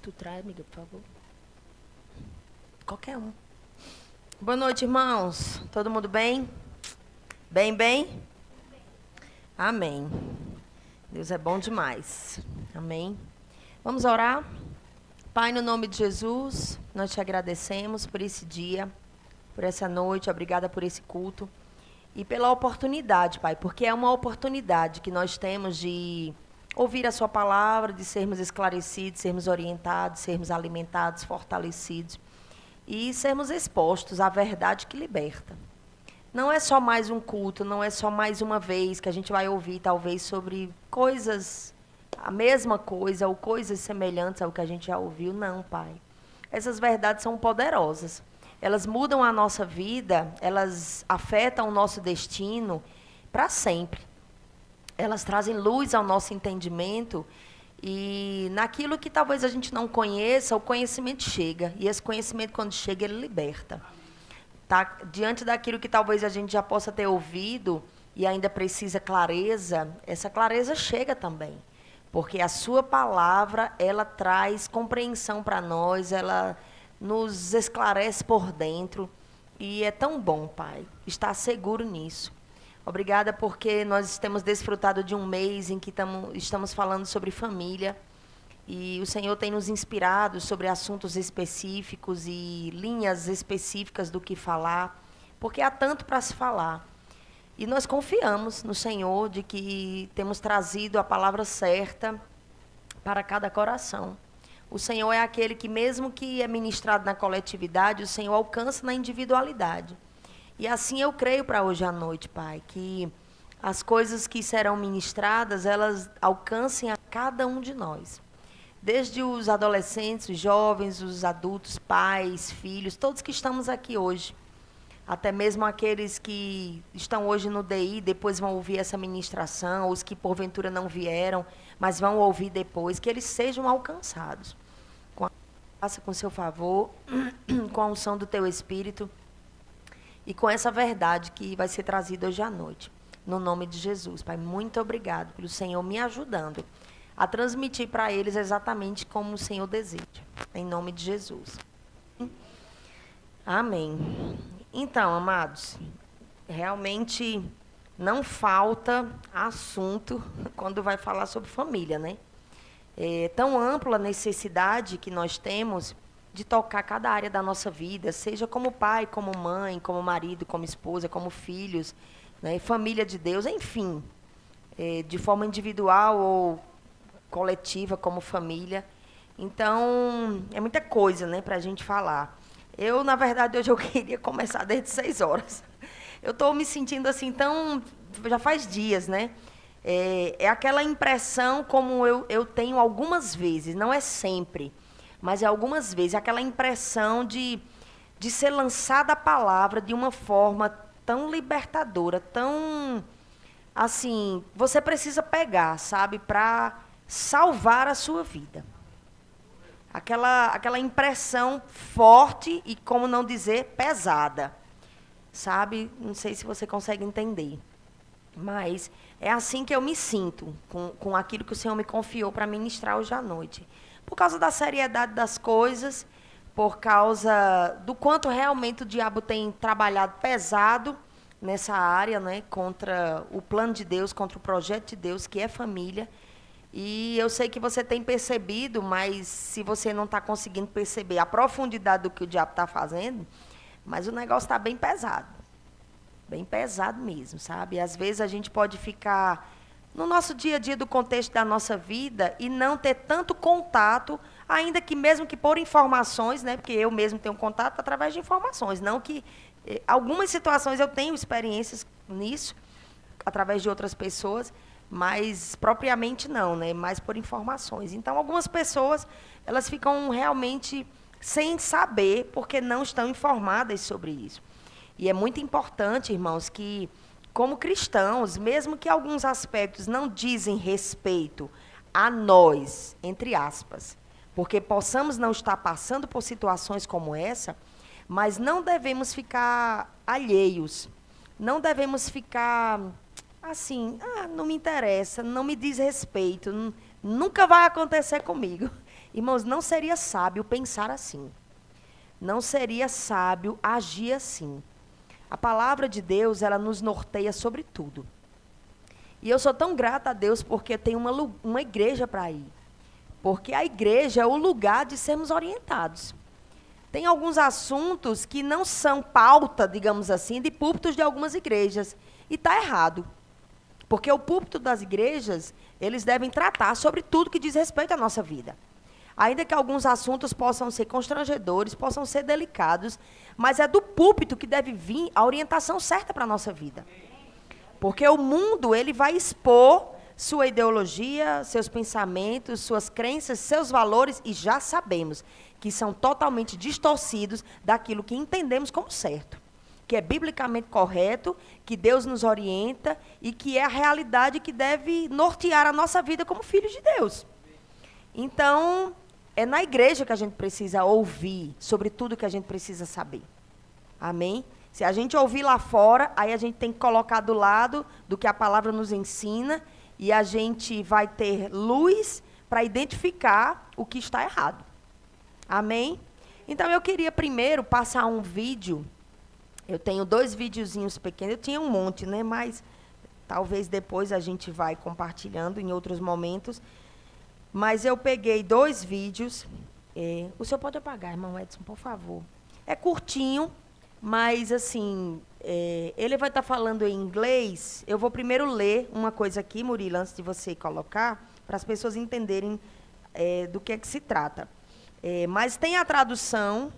Tu traz, amiga, por favor. Qualquer um. Boa noite, irmãos. Todo mundo bem? Bem? Amém. Deus é bom demais. Amém. Vamos orar? Pai, no nome de Jesus, nós te agradecemos por esse dia, por essa noite. Obrigada por esse culto. E pela oportunidade, Pai, porque é uma oportunidade que nós temos de ouvir a sua palavra, de sermos esclarecidos, sermos orientados, sermos alimentados, fortalecidos e sermos expostos à verdade que liberta. Não é só mais um culto, não é só mais uma vez que a gente vai ouvir talvez sobre coisas, a mesma coisa ou coisas semelhantes ao que a gente já ouviu. Não, Pai. Essas verdades são poderosas. Elas mudam a nossa vida, elas afetam o nosso destino para sempre. Elas trazem luz ao nosso entendimento e naquilo que talvez a gente não conheça, o conhecimento chega. E esse conhecimento, quando chega, ele liberta. Tá? Diante daquilo que talvez a gente já possa ter ouvido e ainda precisa clareza, essa clareza chega também. Porque a sua palavra, ela traz compreensão para nós, ela nos esclarece por dentro. E é tão bom, Pai, estar seguro nisso. Obrigada porque nós temos desfrutado de um mês em que estamos falando sobre família. E o Senhor tem nos inspirado sobre assuntos específicos e linhas específicas do que falar. Porque há tanto para se falar. E nós confiamos no Senhor de que temos trazido a palavra certa para cada coração. O Senhor é aquele que, mesmo que é ministrado na coletividade, o Senhor alcança na individualidade. E assim eu creio para hoje à noite, Pai, que as coisas que serão ministradas, elas alcancem a cada um de nós. Desde os adolescentes, os jovens, os adultos, pais, filhos, todos que estamos aqui hoje. Até mesmo aqueles que estão hoje no DI, depois vão ouvir essa ministração, os que porventura não vieram, mas vão ouvir depois, que eles sejam alcançados. Com a graça, com o seu favor, com a unção do teu Espírito e com essa verdade que vai ser trazida hoje à noite. No nome de Jesus, Pai, muito obrigado pelo Senhor me ajudando a transmitir para eles exatamente como o Senhor deseja. Em nome de Jesus. Amém. Então, amados, realmente não falta assunto quando vai falar sobre família, né? É tão ampla a necessidade que nós temos de tocar cada área da nossa vida, seja como pai, como mãe, como marido, como esposa, como filhos, né? Família de Deus, enfim, de forma individual ou coletiva, como família. Então, é muita coisa, né, para a gente falar. Eu, na verdade, hoje eu queria começar desde 6 horas. Eu estou me sentindo assim tão... Já faz dias, né? É aquela impressão como eu tenho algumas vezes, não é sempre, mas é algumas vezes, aquela impressão de ser lançada a palavra de uma forma tão libertadora, tão... Assim, você precisa pegar, sabe, para salvar a sua vida. Aquela impressão forte e, como não dizer, pesada. Sabe? Não sei se você consegue entender. Mas é assim que eu me sinto com aquilo que o Senhor me confiou para ministrar hoje à noite. Por causa da seriedade das coisas, por causa do quanto realmente o diabo tem trabalhado pesado nessa área, né, contra o plano de Deus, contra o projeto de Deus, que é família. E eu sei que você tem percebido, mas se você não está conseguindo perceber a profundidade do que o diabo está fazendo, mas o negócio está bem pesado mesmo, sabe? Às vezes a gente pode ficar no nosso dia a dia do contexto da nossa vida e não ter tanto contato, ainda que mesmo que por informações, né? Porque eu mesmo tenho contato através de informações, não que algumas situações eu tenho experiências nisso, através de outras pessoas, mas propriamente não, né? Mais por informações. Então, algumas pessoas, elas ficam realmente sem saber, porque não estão informadas sobre isso. E é muito importante, irmãos, que, como cristãos, mesmo que alguns aspectos não dizem respeito a nós, entre aspas, porque possamos não estar passando por situações como essa, mas não devemos ficar alheios, não devemos ficar assim, não me interessa, não me diz respeito, nunca vai acontecer comigo. Irmãos, não seria sábio pensar assim. Não seria sábio agir assim. A palavra de Deus, ela nos norteia sobre tudo. E eu sou tão grata a Deus porque tem uma igreja para ir. Porque a igreja é o lugar de sermos orientados. Tem alguns assuntos que não são pauta, digamos assim, de púlpitos de algumas igrejas. E está errado. Porque o púlpito das igrejas, eles devem tratar sobre tudo que diz respeito à nossa vida. Ainda que alguns assuntos possam ser constrangedores, possam ser delicados, mas é do púlpito que deve vir a orientação certa para a nossa vida. Porque o mundo, ele vai expor sua ideologia, seus pensamentos, suas crenças, seus valores, e já sabemos que são totalmente distorcidos daquilo que entendemos como certo, que é biblicamente correto, que Deus nos orienta e que é a realidade que deve nortear a nossa vida como filhos de Deus. Então, é na igreja que a gente precisa ouvir sobre tudo que a gente precisa saber. Amém? Se a gente ouvir lá fora, aí a gente tem que colocar do lado do que a palavra nos ensina e a gente vai ter luz para identificar o que está errado. Amém? Então, eu queria primeiro passar um vídeo. Eu tenho 2 videozinhos pequenos. Eu tinha um monte, né? Mas talvez depois a gente vai compartilhando em outros momentos. Mas eu peguei 2 vídeos. O senhor pode apagar, irmão Edson, por favor. É curtinho, mas, assim, ele vai estar falando em inglês. Eu vou primeiro ler uma coisa aqui, Murilo, antes de você colocar, para as pessoas entenderem do que é que se trata. Mas tem a tradução,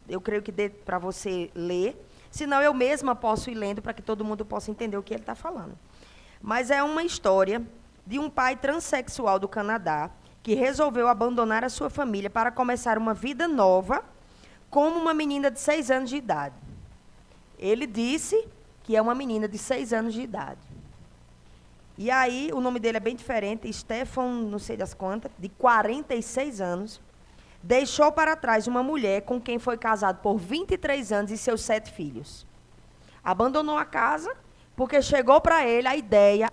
eu creio que dê para você ler. Senão, eu mesma posso ir lendo para que todo mundo possa entender o que ele está falando. Mas é uma história de um pai transexual do Canadá que resolveu abandonar a sua família para começar uma vida nova como uma menina de 6 anos de idade. Ele disse que é uma menina de 6 anos de idade. E aí, o nome dele é bem diferente, Stefan, não sei das quantas, de 46 anos, deixou para trás uma mulher com quem foi casado por 23 anos e seus 7 filhos. Abandonou a casa porque chegou para ele a ideia,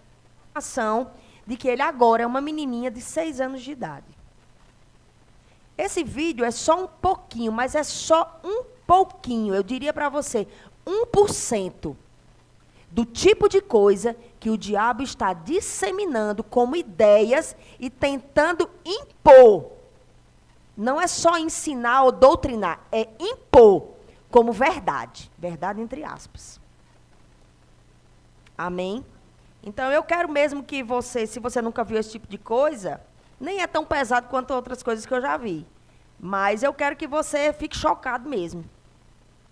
a ação de que ele agora é uma menininha de 6 anos de idade. Esse vídeo é só um pouquinho, mas é só um pouquinho, eu diria para você, 1% do tipo de coisa que o diabo está disseminando como ideias e tentando impor. Não é só ensinar ou doutrinar, é impor como verdade. Verdade entre aspas. Amém? Então, eu quero mesmo que você, se você nunca viu esse tipo de coisa, nem é tão pesado quanto outras coisas que eu já vi. Mas eu quero que você fique chocado mesmo.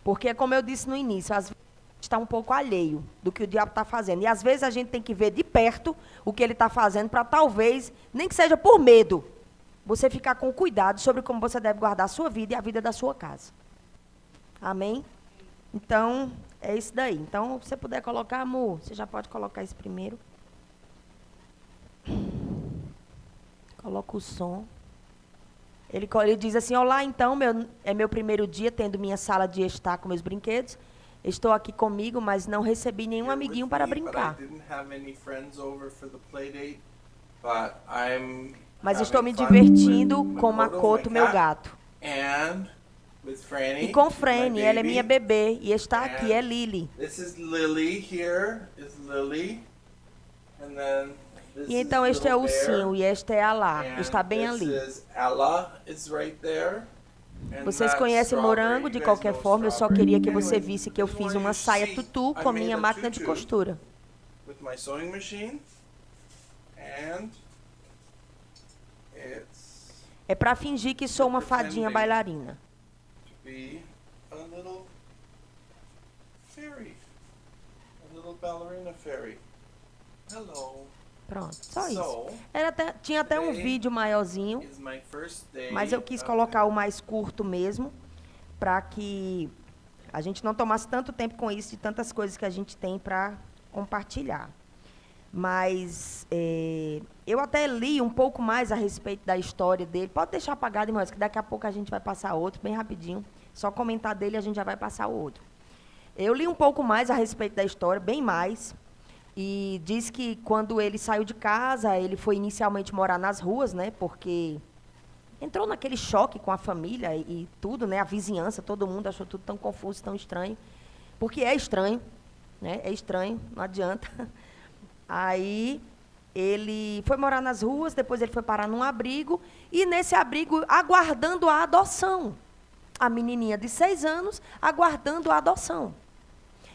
Porque, como eu disse no início, às vezes a gente está um pouco alheio do que o diabo está fazendo. E, às vezes, a gente tem que ver de perto o que ele está fazendo para, talvez, nem que seja por medo, você ficar com cuidado sobre como você deve guardar a sua vida e a vida da sua casa. Amém? Então, é isso daí. Então, se você puder colocar, amor, você já pode colocar isso primeiro. Coloca o som. Ele diz assim, olá, então, é meu primeiro dia tendo minha sala de estar com meus brinquedos. Estou aqui comigo, mas não recebi nenhum amiguinho para brincar. Mas estou me divertindo com Makoto, meu gato. E com Franny, ela é minha bebê. E está aqui, é Lily. E então este é o ursinho e esta é a Lá. Está bem ali. Vocês conhecem morango? De qualquer forma, eu só queria que você visse que eu fiz uma saia tutu com minha máquina de costura. É para fingir que sou uma fadinha bailarina. Pronto, só isso. Tinha até um vídeo maiorzinho, mas eu quis colocar o mais curto mesmo, para que a gente não tomasse tanto tempo com isso, de tantas coisas que a gente tem para compartilhar. Mas eu até li um pouco mais a respeito da história dele. Pode deixar apagado, irmãos, que daqui a pouco a gente vai passar outro, bem rapidinho. Só comentar dele, a gente já vai passar o outro. Eu li um pouco mais a respeito da história, bem mais. E diz que quando ele saiu de casa, ele foi inicialmente morar nas ruas, né? Porque entrou naquele choque com a família e tudo, né? A vizinhança, todo mundo achou tudo tão confuso, tão estranho. Porque é estranho, né? É estranho, não adianta. Aí ele foi morar nas ruas, depois ele foi parar num abrigo, e nesse abrigo, aguardando a adoção. A menininha de 6 anos, aguardando a adoção.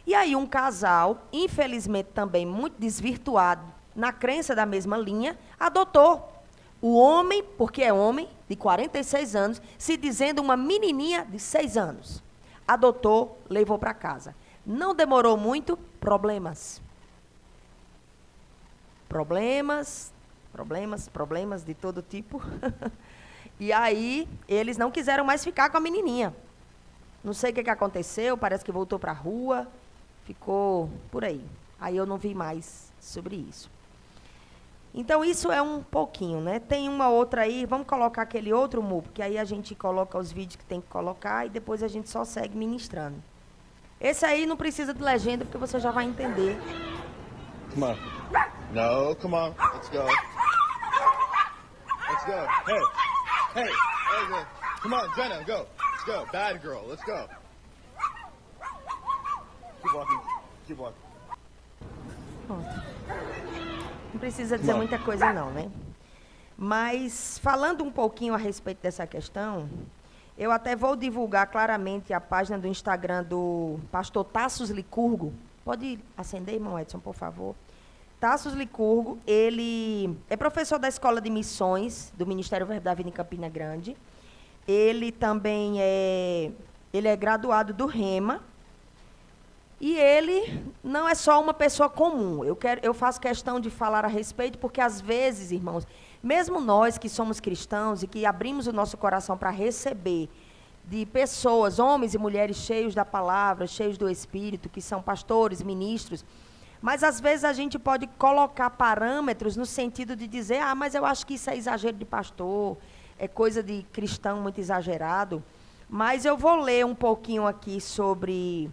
E aí um casal, infelizmente também muito desvirtuado, na crença da mesma linha, adotou o homem, porque é homem, de 46 anos, se dizendo uma menininha de 6 anos. Adotou, levou para casa. Não demorou muito, problemas. Problemas de todo tipo. E aí, eles não quiseram mais ficar com a menininha. Não sei o que aconteceu, parece que voltou para a rua, ficou por aí. Aí eu não vi mais sobre isso. Então, isso é um pouquinho, né? Tem uma outra aí, vamos colocar aquele outro, Mu, porque aí a gente coloca os vídeos que tem que colocar e depois a gente só segue ministrando. Esse aí não precisa de legenda, porque você já vai entender. Come on. No, come on. Let's go. Let's go. Hey. Hey. Hey. Come on, Jenna, go. Let's go. Bad girl. Let's go. Keep walking. Keep walking. Não precisa dizer muita coisa não, né? Mas, falando um pouquinho a respeito dessa questão, eu até vou divulgar claramente a página do Instagram do pastor Tassos Licurgo. Pode acender, irmão Edson, por favor? Tassos Licurgo, ele é professor da Escola de Missões do Ministério Verbo da Vida em Campina Grande. Ele também é graduado do Rema. E ele não é só uma pessoa comum. Eu faço questão de falar a respeito, porque às vezes, irmãos, mesmo nós que somos cristãos e que abrimos o nosso coração para receber de pessoas, homens e mulheres cheios da palavra, cheios do Espírito, que são pastores, ministros, mas às vezes a gente pode colocar parâmetros no sentido de dizer, mas eu acho que isso é exagero de pastor, é coisa de cristão muito exagerado. Mas eu vou ler um pouquinho aqui sobre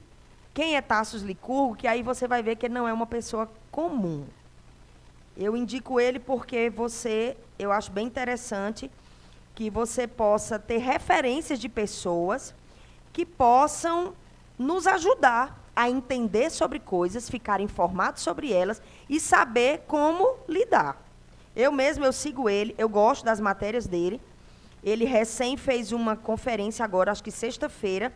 quem é Tassos Licurgo, que aí você vai ver que ele não é uma pessoa comum. Eu indico ele porque eu acho bem interessante que você possa ter referências de pessoas que possam nos ajudar a entender sobre coisas, ficar informados sobre elas e saber como lidar. Eu sigo ele, eu gosto das matérias dele. Ele recém fez uma conferência agora, acho que sexta-feira,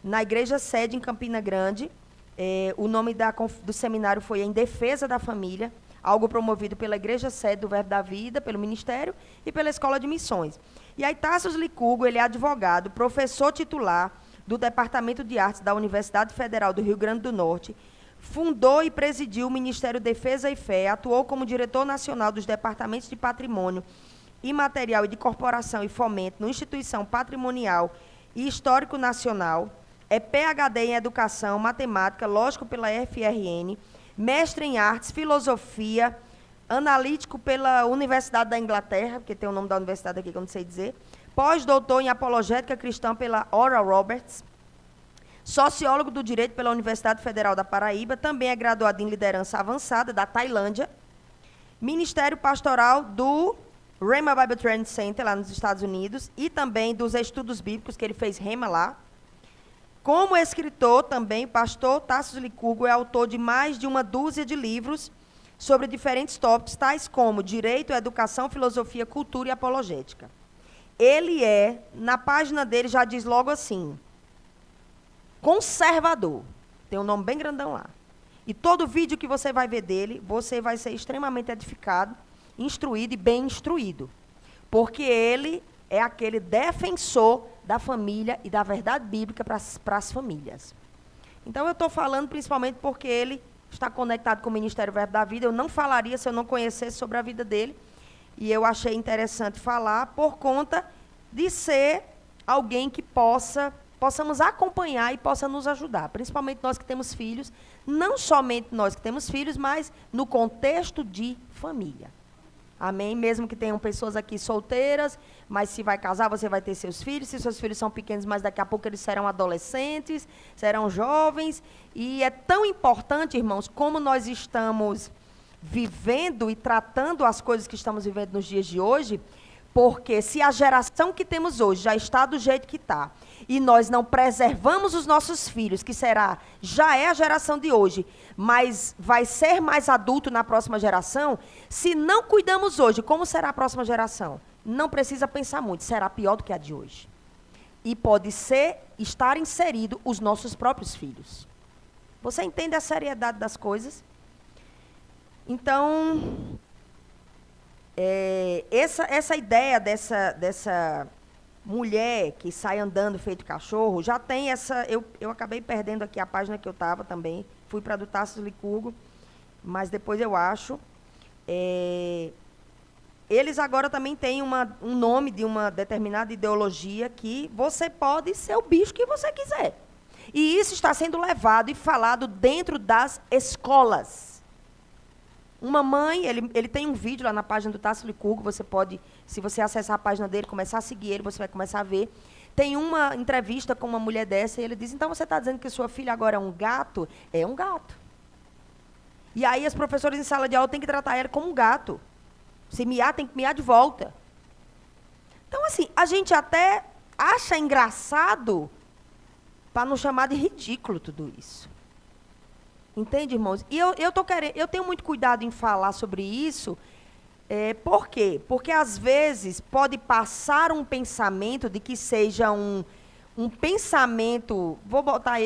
na Igreja Sede, em Campina Grande. O nome do seminário foi Em Defesa da Família, algo promovido pela Igreja Sede do Verbo da Vida, pelo Ministério e pela Escola de Missões. E aí, Tassos Licurgo, ele é advogado, professor titular do Departamento de Artes da Universidade Federal do Rio Grande do Norte, fundou e presidiu o Ministério Defesa e Fé, atuou como diretor nacional dos Departamentos de Patrimônio Imaterial e de Corporação e Fomento no Instituição Patrimonial e Histórico Nacional, é PhD em Educação, Matemática, Lógico pela FRN, mestre em Artes, Filosofia, analítico pela Universidade da Inglaterra, porque tem o nome da universidade aqui que eu não sei dizer, pós-doutor em Apologética Cristã pela Oral Roberts, sociólogo do Direito pela Universidade Federal da Paraíba, também é graduado em Liderança Avançada da Tailândia, Ministério Pastoral do Rhema Bible Training Center, lá nos Estados Unidos, e também dos estudos bíblicos, que ele fez Rhema lá. Como escritor também, pastor Tassos Licurgo é autor de mais de uma dúzia de livros sobre diferentes tópicos, tais como Direito, Educação, Filosofia, Cultura e Apologética. Ele na página dele já diz logo assim, conservador. Tem um nome bem grandão lá. E todo vídeo que você vai ver dele, você vai ser extremamente edificado, instruído e bem instruído. Porque ele é aquele defensor da família e da verdade bíblica para as famílias. Então, eu estou falando principalmente porque ele está conectado com o Ministério Verbo da Vida. Eu não falaria se eu não conhecesse sobre a vida dele. E eu achei interessante falar por conta de ser alguém que possamos acompanhar e possa nos ajudar. Principalmente nós que temos filhos. Não somente nós que temos filhos, mas no contexto de família. Amém? Mesmo que tenham pessoas aqui solteiras, mas se vai casar, você vai ter seus filhos. Se seus filhos são pequenos, mas daqui a pouco eles serão adolescentes, serão jovens. E é tão importante, irmãos, como nós estamos vivendo e tratando as coisas que estamos vivendo nos dias de hoje, porque se a geração que temos hoje já está do jeito que está, e nós não preservamos os nossos filhos, que já é a geração de hoje, mas vai ser mais adulto na próxima geração, se não cuidamos hoje, como será a próxima geração? Não precisa pensar muito, será pior do que a de hoje. E pode estar inserido os nossos próprios filhos. Você entende a seriedade das coisas? Então, essa ideia dessa mulher que sai andando feito cachorro, já tem essa... Eu acabei perdendo aqui a página que eu estava também, fui para a do Tasso Licurgo, mas depois eu acho. Eles agora também têm um nome de uma determinada ideologia que você pode ser o bicho que você quiser. E isso está sendo levado e falado dentro das escolas. Uma mãe, ele tem um vídeo lá na página do Tasso Licurgo, você pode, se você acessar a página dele, começar a seguir ele, você vai começar a ver. Tem uma entrevista com uma mulher dessa, e ele diz, então você está dizendo que sua filha agora é um gato? É um gato. E aí as professoras em sala de aula têm que tratar ela como um gato. Se miar, tem que miar de volta. Então, assim, a gente até acha engraçado, para não chamar de ridículo tudo isso. Entende, irmãos? E eu tenho muito cuidado em falar sobre isso. Por quê? Porque, às vezes, pode passar um pensamento de que seja um pensamento... Vou botar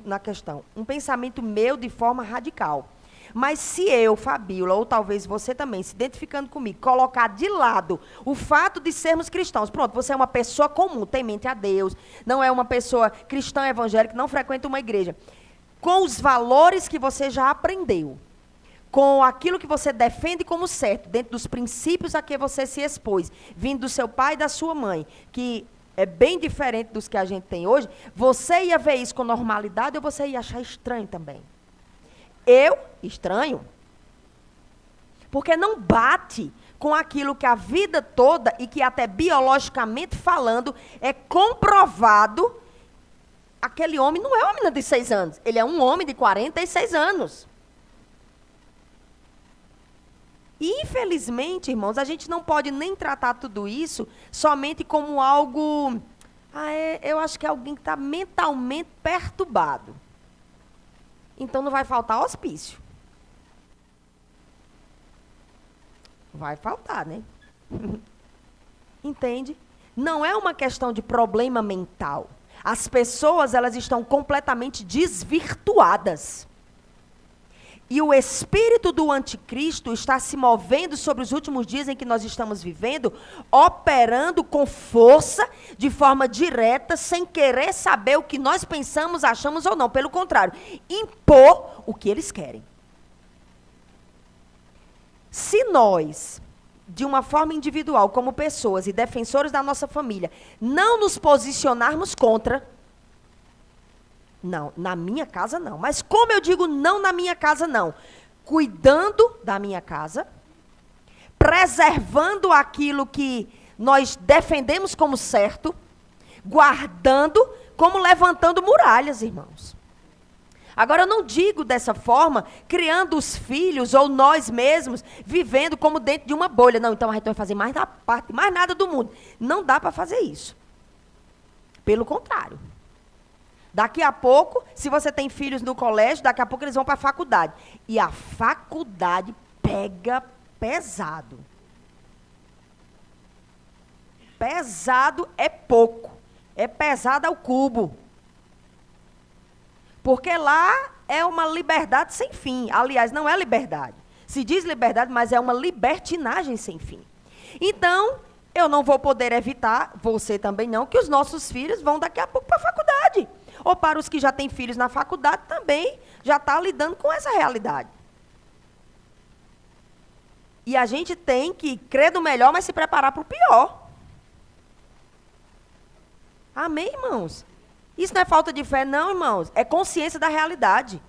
na questão. Um pensamento meu de forma radical. Mas se eu, Fabíola, ou talvez você também, se identificando comigo, colocar de lado o fato de sermos cristãos. Pronto, você é uma pessoa comum, temente a Deus. Não é uma pessoa cristã evangélica, não frequenta uma igreja. Com os valores que você já aprendeu, com aquilo que você defende como certo, dentro dos princípios a que você se expôs, vindo do seu pai e da sua mãe, que é bem diferente dos que a gente tem hoje, você ia ver isso com normalidade ou você ia achar estranho também? Estranho. Porque não bate com aquilo que a vida toda, e que até biologicamente falando, é comprovado. Aquele homem não é uma menina de 6 anos. Ele é um homem de 46 anos. E, infelizmente, irmãos, a gente não pode nem tratar tudo isso somente como algo... eu acho que é alguém que está mentalmente perturbado. Então, não vai faltar hospício. Vai faltar, né? Entende? Não é uma questão de problema mental. As pessoas, elas estão completamente desvirtuadas. E o espírito do anticristo está se movendo sobre os últimos dias em que nós estamos vivendo, operando com força, de forma direta, sem querer saber o que nós pensamos, achamos ou não. Pelo contrário, impor o que eles querem. Se nós, de uma forma individual, como pessoas e defensores da nossa família, não nos posicionarmos contra... Não, na minha casa não. Mas como eu digo não na minha casa não? Cuidando da minha casa, preservando aquilo que nós defendemos como certo, guardando, como levantando muralhas, irmãos. Agora, eu não digo dessa forma, criando os filhos ou nós mesmos, vivendo como dentro de uma bolha. Não, então a gente vai fazer mais nada do mundo. Não dá para fazer isso. Pelo contrário. Daqui a pouco, se você tem filhos no colégio, daqui a pouco eles vão para a faculdade. E a faculdade pega pesado. Pesado é pouco. É pesado ao cubo. Porque lá é uma liberdade sem fim. Aliás, não é liberdade. Se diz liberdade, mas é uma libertinagem sem fim. Então, eu não vou poder evitar, você também não, que os nossos filhos vão daqui a pouco para a faculdade. Ou para os que já têm filhos na faculdade, também já está lidando com essa realidade. E a gente tem que crer no melhor, mas se preparar para o pior. Amém, irmãos? Isso não é falta de fé, não, irmãos. É consciência da realidade.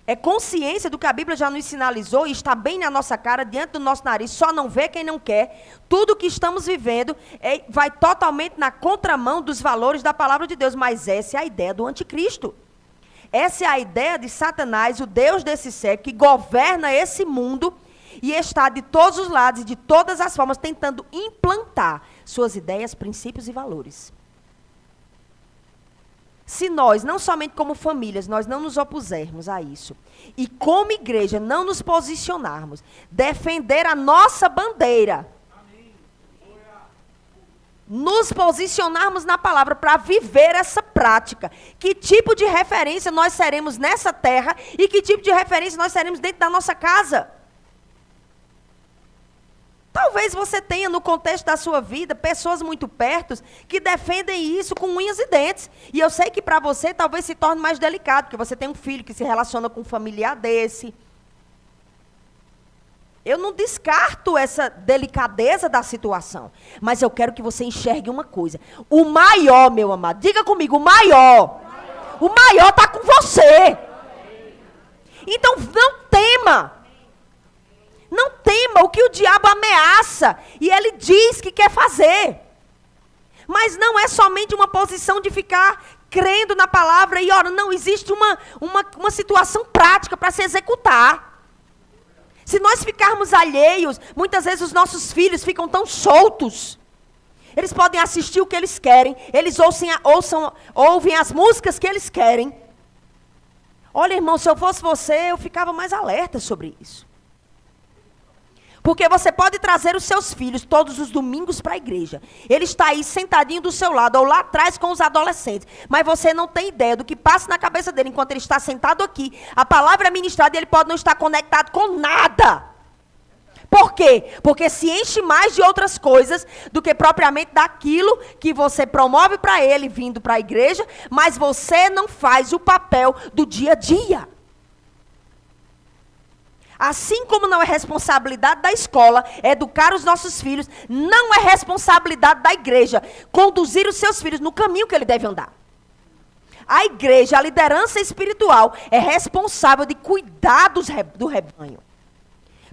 É consciência do que a Bíblia já nos sinalizou e está bem na nossa cara, diante do nosso nariz, só não vê quem não quer. Tudo que estamos vivendo vai totalmente na contramão dos valores da palavra de Deus, mas essa é a ideia do anticristo. Essa é a ideia de Satanás, o Deus desse século, que governa esse mundo e está de todos os lados e de todas as formas tentando implantar suas ideias, princípios e valores. Se nós, não somente como famílias, nós não nos opusermos a isso, e como igreja não nos posicionarmos, defender a nossa bandeira, nos posicionarmos na palavra para viver essa prática, que tipo de referência nós seremos nessa terra e que tipo de referência nós seremos dentro da nossa casa? Talvez você tenha no contexto da sua vida pessoas muito perto que defendem isso com unhas e dentes. E eu sei que para você talvez se torne mais delicado, porque você tem um filho que se relaciona com um familiar desse. Eu não descarto essa delicadeza da situação, mas eu quero que você enxergue uma coisa. O maior, meu amado, diga comigo, o maior. O maior está com você. Então não tema. Não tema o que o diabo ameaça e ele diz que quer fazer. Mas não é somente uma posição de ficar crendo na palavra e ora, não, existe uma situação prática para se executar. Se nós ficarmos alheios, muitas vezes os nossos filhos ficam tão soltos. Eles podem assistir o que eles querem, eles ouvem as músicas que eles querem. Olha, irmão, se eu fosse você, eu ficava mais alerta sobre isso. Porque você pode trazer os seus filhos todos os domingos para a igreja. Ele está aí sentadinho do seu lado, ou lá atrás com os adolescentes. Mas você não tem ideia do que passa na cabeça dele enquanto ele está sentado aqui. A palavra é ministrada e ele pode não estar conectado com nada. Por quê? Porque se enche mais de outras coisas do que propriamente daquilo que você promove para ele vindo para a igreja, mas você não faz o papel do dia a dia. Assim como não é responsabilidade da escola educar os nossos filhos, não é responsabilidade da igreja conduzir os seus filhos no caminho que ele deve andar. A igreja, a liderança espiritual, é responsável de cuidar do rebanho.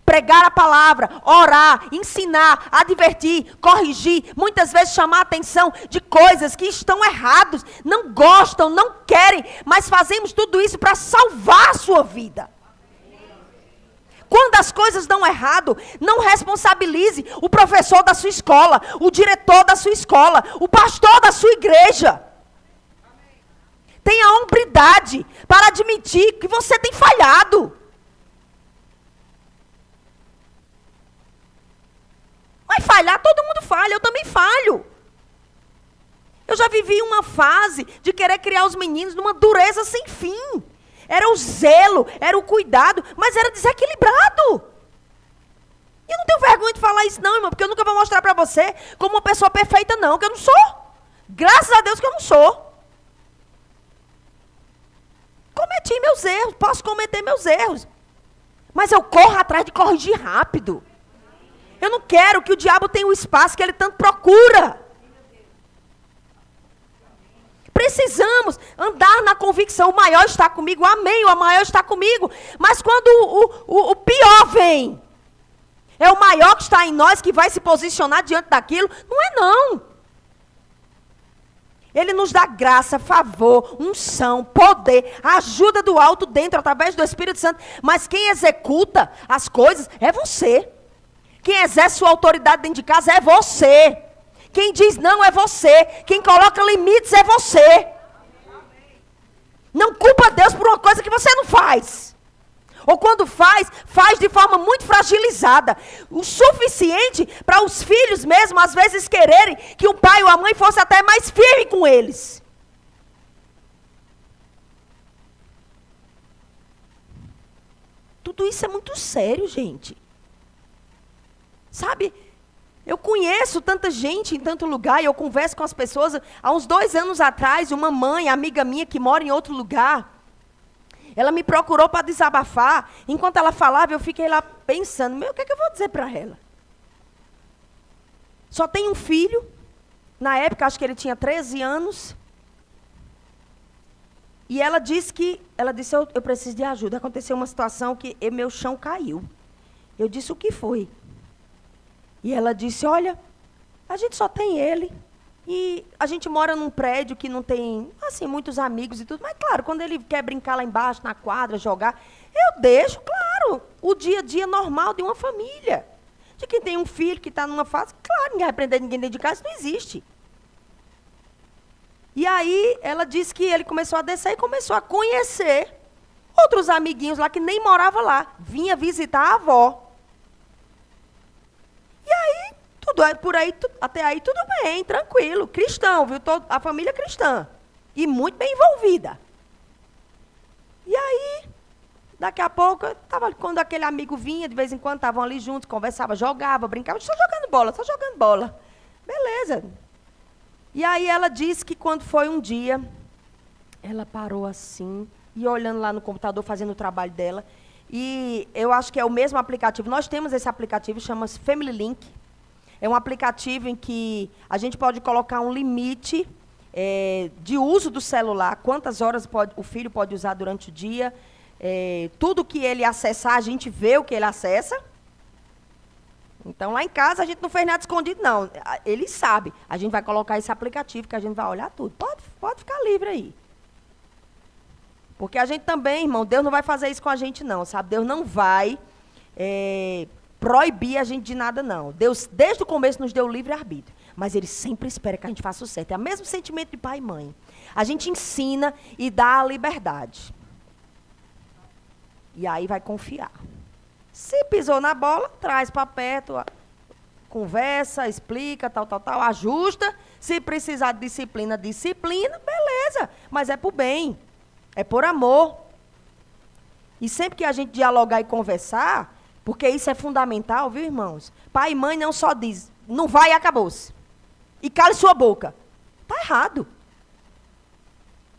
Pregar a palavra, orar, ensinar, advertir, corrigir, muitas vezes chamar a atenção de coisas que estão erradas, não gostam, não querem, mas fazemos tudo isso para salvar a sua vida. Quando as coisas dão errado, não responsabilize o professor da sua escola, o diretor da sua escola, o pastor da sua igreja. Tenha hombridade para admitir que você tem falhado. Vai falhar, todo mundo falha, eu também falho. Eu já vivi uma fase de querer criar os meninos numa dureza sem fim. Era o zelo, era o cuidado, mas era desequilibrado. E eu não tenho vergonha de falar isso não, irmão, porque eu nunca vou mostrar para você como uma pessoa perfeita não, que eu não sou. Graças a Deus que eu não sou. Cometi meus erros, posso cometer meus erros. Mas eu corro atrás de corrigir rápido. Eu não quero que o diabo tenha o espaço que ele tanto procura. Precisamos andar na convicção, o maior está comigo, amém, o maior está comigo. Mas quando o pior vem, é o maior que está em nós que vai se posicionar diante daquilo? Não é não. Ele nos dá graça, favor, unção, poder, ajuda do alto dentro, através do Espírito Santo. Mas quem executa as coisas é você. Quem exerce sua autoridade dentro de casa é você. Quem diz não é você. Quem coloca limites é você. Não culpa Deus por uma coisa que você não faz. Ou quando faz de forma muito fragilizada. O suficiente para os filhos mesmo, às vezes, quererem que o pai ou a mãe fosse até mais firme com eles. Tudo isso é muito sério, gente. Sabe? Eu conheço tanta gente em tanto lugar e eu converso com as pessoas. Há uns 2 anos atrás, uma mãe, amiga minha que mora em outro lugar, ela me procurou para desabafar. Enquanto ela falava, eu fiquei lá pensando, o que é que eu vou dizer para ela? Só tem um filho. Na época, acho que ele tinha 13 anos. E ela disse, eu preciso de ajuda. Aconteceu uma situação que meu chão caiu. Eu disse, o que foi? E ela disse, olha, a gente só tem ele. E a gente mora num prédio que não tem, assim, muitos amigos e tudo. Mas, claro, quando ele quer brincar lá embaixo, na quadra, jogar, eu deixo, claro, o dia a dia normal de uma família. De quem tem um filho que está numa fase, claro, ninguém vai prender ninguém dentro de casa, isso não existe. E aí, ela disse que ele começou a descer e começou a conhecer outros amiguinhos lá que nem moravam lá. Vinha visitar a avó. E aí, até aí tudo bem, tranquilo. Cristão, viu? A família cristã. E muito bem envolvida. E aí, daqui a pouco, quando aquele amigo vinha, de vez em quando estavam ali juntos, conversava, jogava, brincava, só jogando bola. Beleza. E aí ela disse que quando foi um dia, ela parou assim, e olhando lá no computador, fazendo o trabalho dela. E eu acho que é o mesmo aplicativo. Nós temos esse aplicativo, chama-se Family Link. É um aplicativo em que a gente pode colocar um limite de uso do celular, quantas horas o filho pode usar durante o dia. Tudo que ele acessar, a gente vê o que ele acessa. Então, lá em casa, a gente não fez nada escondido, não. Ele sabe. A gente vai colocar esse aplicativo, que a gente vai olhar tudo. Pode ficar livre aí. Porque a gente também, irmão, Deus não vai fazer isso com a gente, não, sabe? Deus não vai proibir a gente de nada, não. Deus, desde o começo, nos deu livre-arbítrio. Mas Ele sempre espera que a gente faça o certo. É o mesmo sentimento de pai e mãe. A gente ensina e dá a liberdade. E aí vai confiar. Se pisou na bola, traz para perto, conversa, explica, tal, ajusta. Se precisar de disciplina, beleza. Mas é por bem, é por amor. E sempre que a gente dialogar e conversar, porque isso é fundamental, viu, irmãos? Pai e mãe não só diz, não vai e acabou-se. E cale sua boca. Está errado.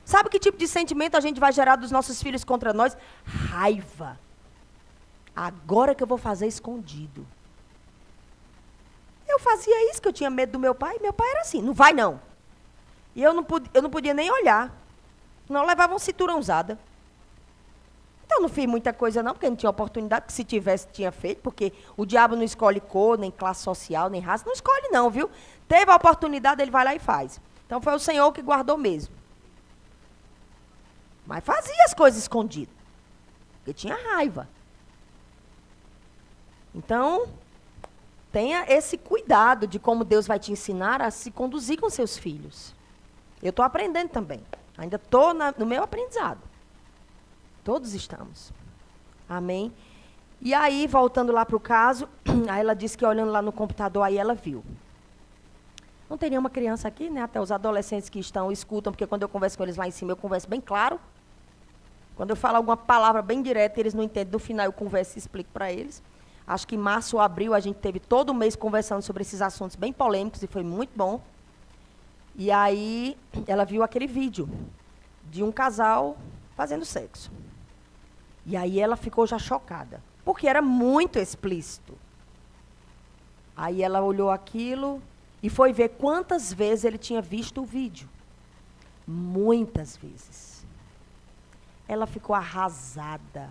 Sabe que tipo de sentimento a gente vai gerar dos nossos filhos contra nós? Raiva. Agora que eu vou fazer escondido. Eu fazia isso, que eu tinha medo do meu pai. Meu pai era assim, não vai não. E eu não podia nem olhar. Não levava uma cintura usada. Então, não fiz muita coisa não, porque não tinha oportunidade, que se tivesse, tinha feito, porque o diabo não escolhe cor, nem classe social, nem raça, não escolhe não, viu? Teve a oportunidade, ele vai lá e faz. Então, foi o Senhor que guardou mesmo. Mas fazia as coisas escondidas, porque tinha raiva. Então, tenha esse cuidado de como Deus vai te ensinar a se conduzir com seus filhos. Eu estou aprendendo também. Ainda estou no meu aprendizado. Todos estamos. Amém? E aí, voltando lá para o caso, aí ela disse que olhando lá no computador, aí ela viu. Não tem nenhuma criança aqui, né? Até os adolescentes que escutam, porque quando eu converso com eles lá em cima, eu converso bem claro. Quando eu falo alguma palavra bem direta, eles não entendem. No final, eu converso e explico para eles. Acho que em março ou abril, a gente teve todo mês conversando sobre esses assuntos bem polêmicos e foi muito bom. E aí, ela viu aquele vídeo de um casal fazendo sexo. E aí, ela ficou já chocada, porque era muito explícito. Aí, ela olhou aquilo e foi ver quantas vezes ele tinha visto o vídeo. Muitas vezes. Ela ficou arrasada.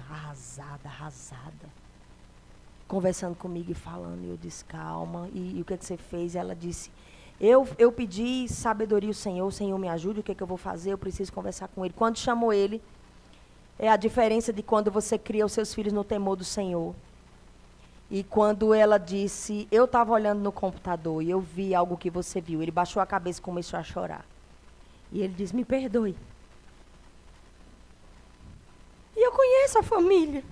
Conversando comigo e falando, e eu disse, calma, e o que você fez? E ela disse, eu pedi sabedoria ao Senhor, o Senhor me ajude, o que eu vou fazer? Eu preciso conversar com Ele. Quando chamou Ele, é a diferença de quando você cria os seus filhos no temor do Senhor. E quando ela disse, eu estava olhando no computador e eu vi algo que você viu, ele baixou a cabeça e começou a chorar. E ele disse, me perdoe. E eu conheço a família.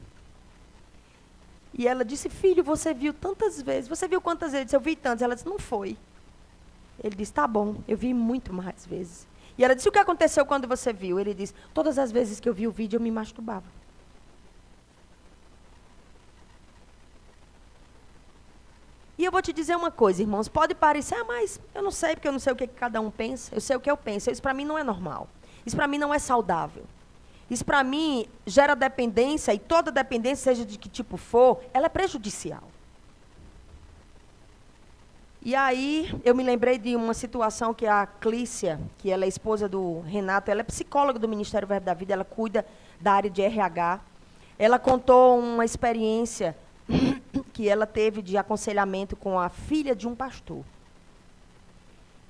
E ela disse, filho, você viu tantas vezes. Você viu quantas vezes? Eu vi tantas. Ela disse, não foi. Ele disse, tá bom, eu vi muito mais vezes. E ela disse, o que aconteceu quando você viu? Ele disse, todas as vezes que eu vi o vídeo, eu me masturbava. E eu vou te dizer uma coisa, irmãos, pode parecer, mas eu não sei, porque eu não sei o que cada um pensa. Eu sei o que eu penso. Isso para mim não é normal. Isso para mim não é saudável. Isso, para mim, gera dependência, e toda dependência, seja de que tipo for, ela é prejudicial. E aí, eu me lembrei de uma situação que a Clícia, que ela é esposa do Renato, ela é psicóloga do Ministério Verbo da Vida, ela cuida da área de RH. Ela contou uma experiência que ela teve de aconselhamento com a filha de um pastor.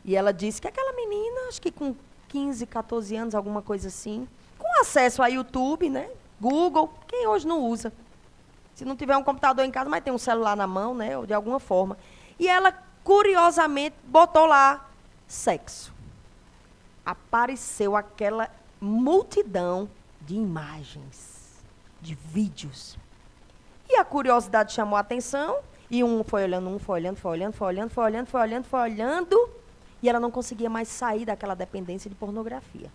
E ela disse que aquela menina, acho que com 15, 14 anos, alguma coisa assim, com acesso a YouTube, né? Google, quem hoje não usa? Se não tiver um computador em casa, mas tem um celular na mão, né? Ou de alguma forma. E ela, curiosamente, botou lá sexo. Apareceu aquela multidão de imagens, de vídeos. E a curiosidade chamou a atenção, e um foi olhando, foi olhando, e ela não conseguia mais sair daquela dependência de pornografia.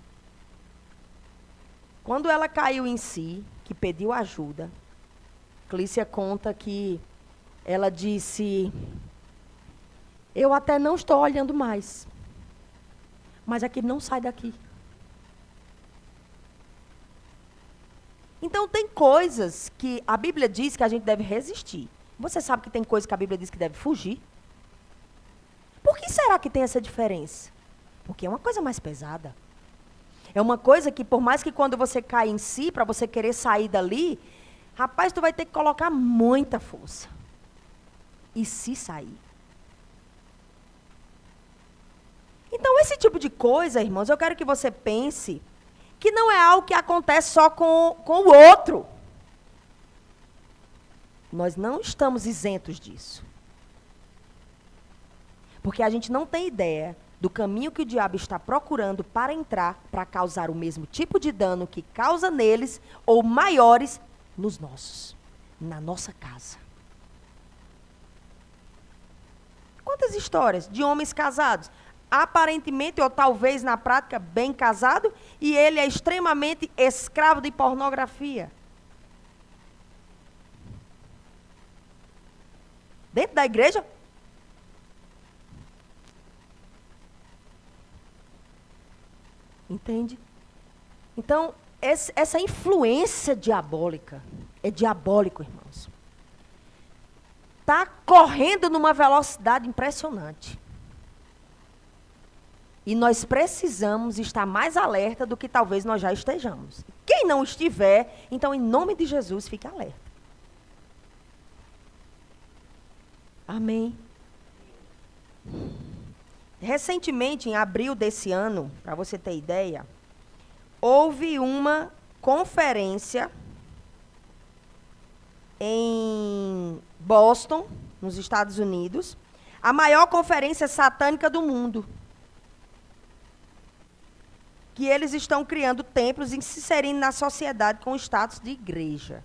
Quando ela caiu em si, que pediu ajuda, Clícia conta que ela disse: eu até não estou olhando mais, mas aquilo não sai daqui. Então, tem coisas que a Bíblia diz que a gente deve resistir. Você sabe que tem coisas que a Bíblia diz que deve fugir? Por que será que tem essa diferença? Porque é uma coisa mais pesada. É uma coisa que, por mais que quando você cai em si, para você querer sair dali, rapaz, tu vai ter que colocar muita força. E se sair? Então, esse tipo de coisa, irmãos, eu quero que você pense que não é algo que acontece só com o outro. Nós não estamos isentos disso. Porque a gente não tem ideia do caminho que o diabo está procurando para entrar, para causar o mesmo tipo de dano que causa neles, ou maiores, nos nossos, na nossa casa. Quantas histórias de homens casados, aparentemente ou talvez na prática bem casado, e ele é extremamente escravo de pornografia. Dentro da igreja? Entende? Então, essa influência diabólica, é diabólico, irmãos. Está correndo numa velocidade impressionante. E nós precisamos estar mais alerta do que talvez nós já estejamos. Quem não estiver, então, em nome de Jesus, fique alerta. Amém. Recentemente, em abril desse ano, para você ter ideia, houve uma conferência em Boston, nos Estados Unidos, a maior conferência satânica do mundo. Que eles estão criando templos e se inserindo na sociedade com o status de igreja.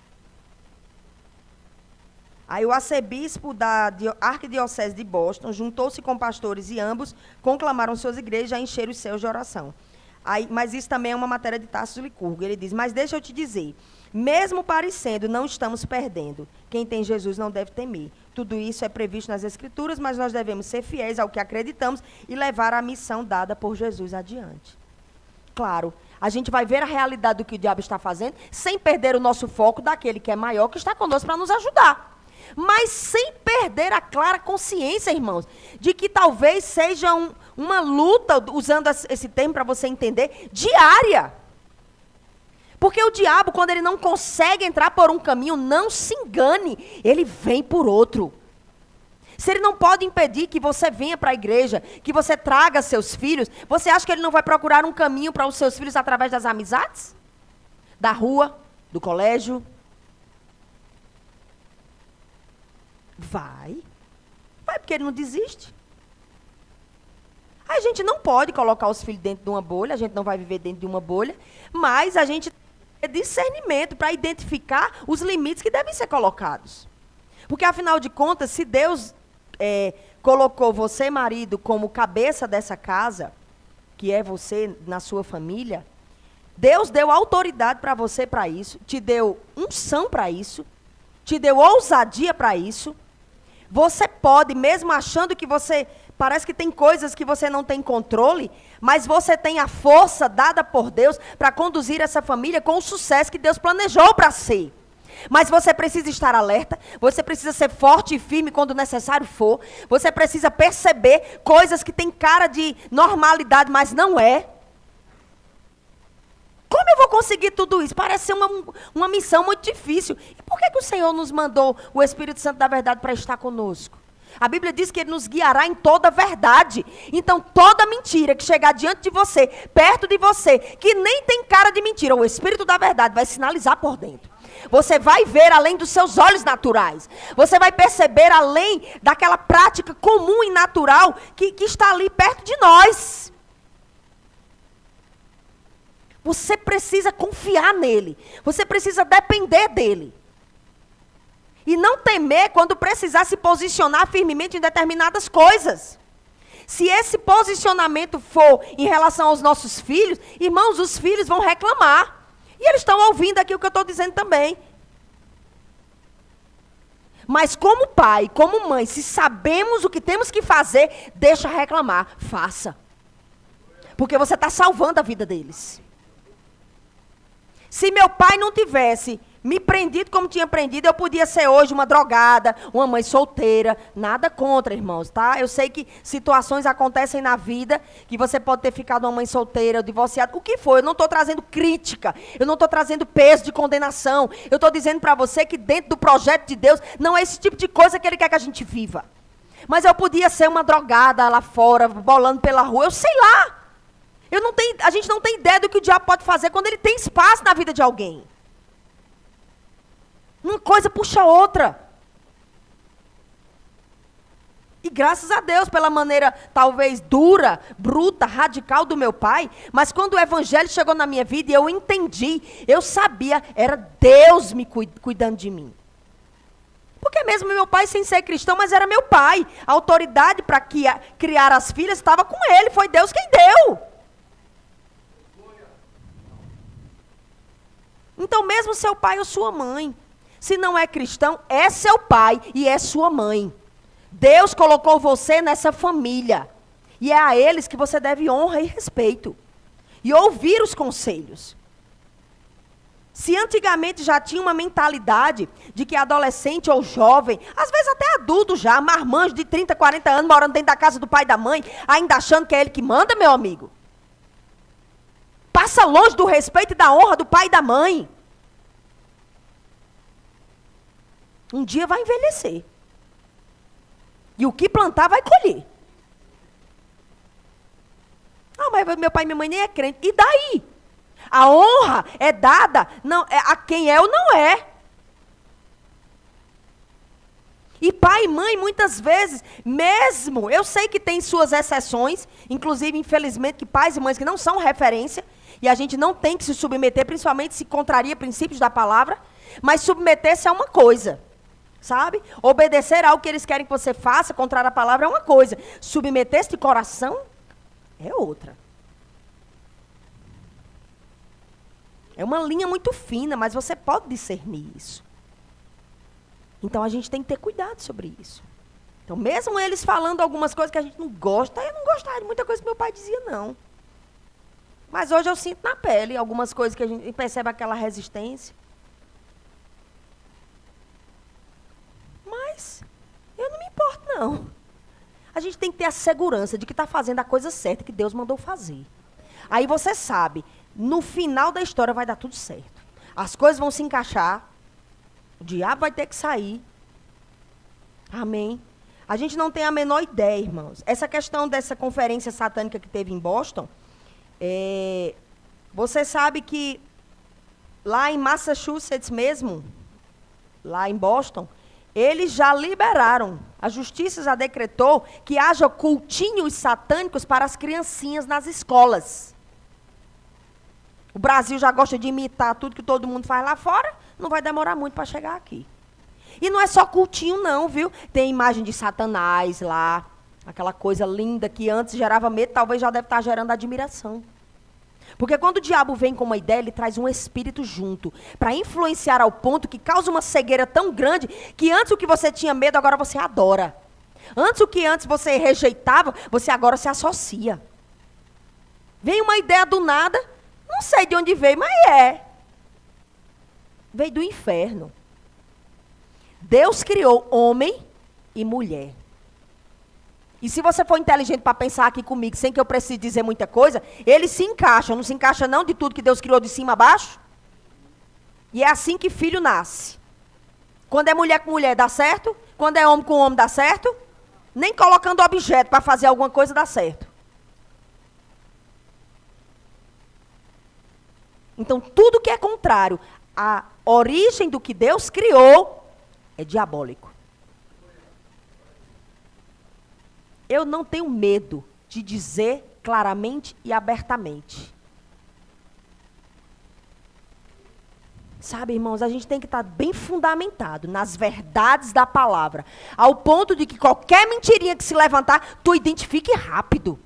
Aí o arcebispo da Arquidiocese de Boston juntou-se com pastores e ambos conclamaram suas igrejas a encher os céus de oração. Aí, mas isso também é uma matéria de Tarso Licurgo. Ele diz, mas deixa eu te dizer, mesmo parecendo, não estamos perdendo. Quem tem Jesus não deve temer. Tudo isso é previsto nas Escrituras, mas nós devemos ser fiéis ao que acreditamos e levar a missão dada por Jesus adiante. Claro, a gente vai ver a realidade do que o diabo está fazendo, sem perder o nosso foco daquele que é maior, que está conosco para nos ajudar. Mas sem perder a clara consciência, irmãos, de que talvez seja uma luta, usando esse termo para você entender, diária. Porque o diabo, quando ele não consegue entrar por um caminho, não se engane, ele vem por outro. Se ele não pode impedir que você venha para a igreja, que você traga seus filhos, você acha que ele não vai procurar um caminho para os seus filhos através das amizades? Da rua, do colégio? Vai porque ele não desiste. A gente não pode colocar os filhos dentro de uma bolha, a gente não vai viver dentro de uma bolha, mas a gente tem discernimento para identificar os limites que devem ser colocados. Porque, afinal de contas, se Deus colocou você, marido, como cabeça dessa casa, que é você na sua família, Deus deu autoridade para você para isso, te deu unção para isso, te deu ousadia para isso. Você pode, mesmo achando que você, parece que tem coisas que você não tem controle, mas você tem a força dada por Deus para conduzir essa família com o sucesso que Deus planejou para ser. Mas você precisa estar alerta, você precisa ser forte e firme quando necessário for, você precisa perceber coisas que têm cara de normalidade, mas não é. Como eu vou conseguir tudo isso? Parece ser uma missão muito difícil. E por que o Senhor nos mandou o Espírito Santo da verdade para estar conosco? A Bíblia diz que Ele nos guiará em toda a verdade. Então, toda mentira que chegar diante de você, perto de você, que nem tem cara de mentira, o Espírito da verdade vai sinalizar por dentro. Você vai ver além dos seus olhos naturais. Você vai perceber além daquela prática comum e natural que está ali perto de nós. Você precisa confiar nele. Você precisa depender dele. E não temer quando precisar se posicionar firmemente em determinadas coisas. Se esse posicionamento for em relação aos nossos filhos, irmãos, os filhos vão reclamar. E eles estão ouvindo aqui o que eu estou dizendo também. Mas como pai, como mãe, se sabemos o que temos que fazer, deixa reclamar, faça. Porque você está salvando a vida deles. Se meu pai não tivesse me prendido como tinha prendido, eu podia ser hoje uma drogada, uma mãe solteira. Nada contra, irmãos, tá? Eu sei que situações acontecem na vida que você pode ter ficado uma mãe solteira, divorciada, o que for. Eu não estou trazendo crítica, eu não estou trazendo peso de condenação. Eu estou dizendo para você que dentro do projeto de Deus, não é esse tipo de coisa que Ele quer que a gente viva. Mas eu podia ser uma drogada lá fora, bolando pela rua, eu sei lá. A gente não tem ideia do que o diabo pode fazer quando ele tem espaço na vida de alguém. Uma coisa puxa a outra. E graças a Deus pela maneira talvez dura, bruta, radical do meu pai, mas quando o evangelho chegou na minha vida e eu entendi, eu sabia, era Deus me cuidando de mim. Porque mesmo meu pai sem ser cristão, mas era meu pai. A autoridade para criar as filhas estava com ele, foi Deus quem deu. Então mesmo seu pai ou sua mãe, se não é cristão, é seu pai e é sua mãe. Deus colocou você nessa família. E é a eles que você deve honra e respeito. E ouvir os conselhos. Se antigamente já tinha uma mentalidade de que adolescente ou jovem, às vezes até adulto já, marmanjo de 30, 40 anos, morando dentro da casa do pai e da mãe, ainda achando que é ele que manda, meu amigo. Passa longe do respeito e da honra do pai e da mãe. Um dia vai envelhecer. E o que plantar vai colher. Ah, mas meu pai e minha mãe nem é crente. E daí? A honra é dada a quem é ou não é. E pai e mãe, muitas vezes, mesmo, eu sei que tem suas exceções, inclusive, infelizmente, que pais e mães que não são referência, e a gente não tem que se submeter, principalmente se contraria princípios da palavra, mas submeter-se é uma coisa, sabe? Obedecer ao que eles querem que você faça, contrário à palavra, é uma coisa. Submeter-se de coração é outra. É uma linha muito fina, mas você pode discernir isso. Então, a gente tem que ter cuidado sobre isso. Então, mesmo eles falando algumas coisas que a gente não gosta, eu não gostava de muita coisa que meu pai dizia, não. Mas hoje eu sinto na pele algumas coisas que a gente percebe aquela resistência. Mas eu não me importo, não. A gente tem que ter a segurança de que está fazendo a coisa certa que Deus mandou fazer. Aí você sabe, no final da história vai dar tudo certo. As coisas vão se encaixar. O diabo vai ter que sair. Amém. A gente não tem a menor ideia, irmãos. Essa questão dessa conferência satânica que teve em Boston, você sabe que lá em Massachusetts mesmo, lá em Boston, eles já liberaram, a justiça já decretou que haja cultinhos satânicos para as criancinhas nas escolas. O Brasil já gosta de imitar tudo que todo mundo faz lá fora, não vai demorar muito para chegar aqui. E não é só cultinho não, viu? Tem imagem de Satanás lá, aquela coisa linda que antes gerava medo, talvez já deve estar gerando admiração. Porque quando o diabo vem com uma ideia, ele traz um espírito junto, para influenciar ao ponto que causa uma cegueira tão grande, que antes o que você tinha medo, agora você adora. Antes o que antes você rejeitava, você agora se associa. Vem uma ideia do nada, não sei de onde veio, mas veio do inferno. Deus criou homem e mulher. E se você for inteligente para pensar aqui comigo, sem que eu precise dizer muita coisa, eles se encaixam. Não se encaixa não de tudo que Deus criou de cima a baixo? E é assim que filho nasce. Quando é mulher com mulher, dá certo? Quando é homem com homem, dá certo? Nem colocando objeto para fazer alguma coisa, dá certo. Então, tudo que é contrário à origem do que Deus criou é diabólico. Eu não tenho medo de dizer claramente e abertamente. Sabe, irmãos, a gente tem que estar bem fundamentado nas verdades da palavra, ao ponto de que qualquer mentirinha que se levantar, tu identifique rápido.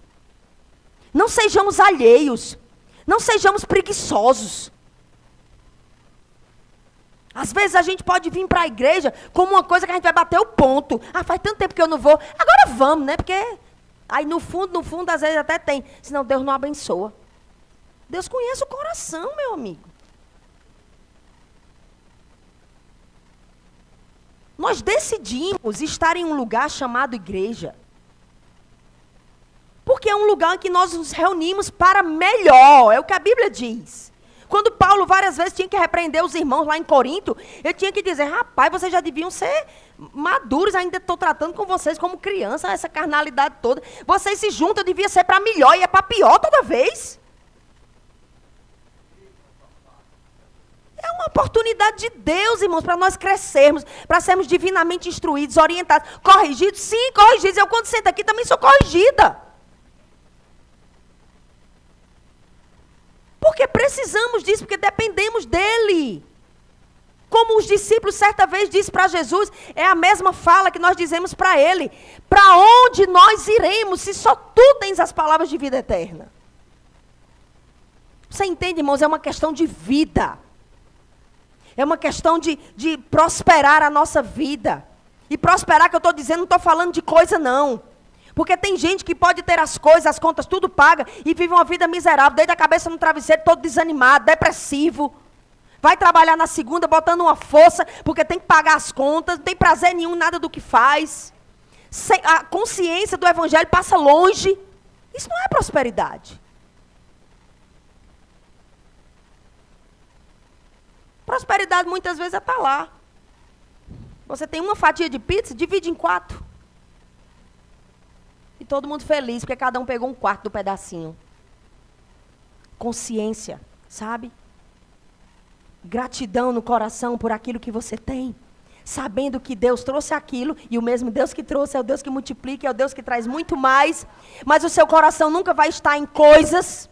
Não sejamos alheios, não sejamos preguiçosos. Às vezes a gente pode vir para a igreja como uma coisa que a gente vai bater o ponto. Ah, faz tanto tempo que eu não vou, agora vamos, né? Porque aí no fundo, às vezes até tem, senão Deus não abençoa. Deus conhece o coração, meu amigo. Nós decidimos estar em um lugar chamado igreja. Porque é um lugar em que nós nos reunimos para melhor, é o que a Bíblia diz. Quando Paulo várias vezes tinha que repreender os irmãos lá em Corinto, ele tinha que dizer, rapaz, vocês já deviam ser maduros, ainda estou tratando com vocês como criança, essa carnalidade toda. Vocês se juntam, devia ser para melhor e é para pior toda vez. É uma oportunidade de Deus, irmãos, para nós crescermos, para sermos divinamente instruídos, orientados, corrigidos. Sim, corrigidos. Eu, quando sento aqui, também sou corrigida. Porque precisamos disso, porque dependemos dele. Como os discípulos certa vez disse para Jesus, é a mesma fala que nós dizemos para ele. Para onde nós iremos, se só tu tens as palavras de vida eterna? Você entende, irmãos? É uma questão de vida. É uma questão de prosperar a nossa vida. E prosperar, que eu estou dizendo, não estou falando de coisa, não. Porque tem gente que pode ter as coisas, as contas, tudo paga, e vive uma vida miserável, desde a cabeça no travesseiro, todo desanimado, depressivo. Vai trabalhar na segunda, botando uma força, porque tem que pagar as contas, não tem prazer nenhum, nada do que faz. A consciência do evangelho passa longe. Isso não é prosperidade. Prosperidade muitas vezes é estar lá. Você tem uma fatia de pizza, divide em 4. E todo mundo feliz, porque cada um pegou um quarto do pedacinho. Consciência, sabe? Gratidão no coração por aquilo que você tem. Sabendo que Deus trouxe aquilo, e o mesmo Deus que trouxe é o Deus que multiplica, é o Deus que traz muito mais. Mas o seu coração nunca vai estar em coisas.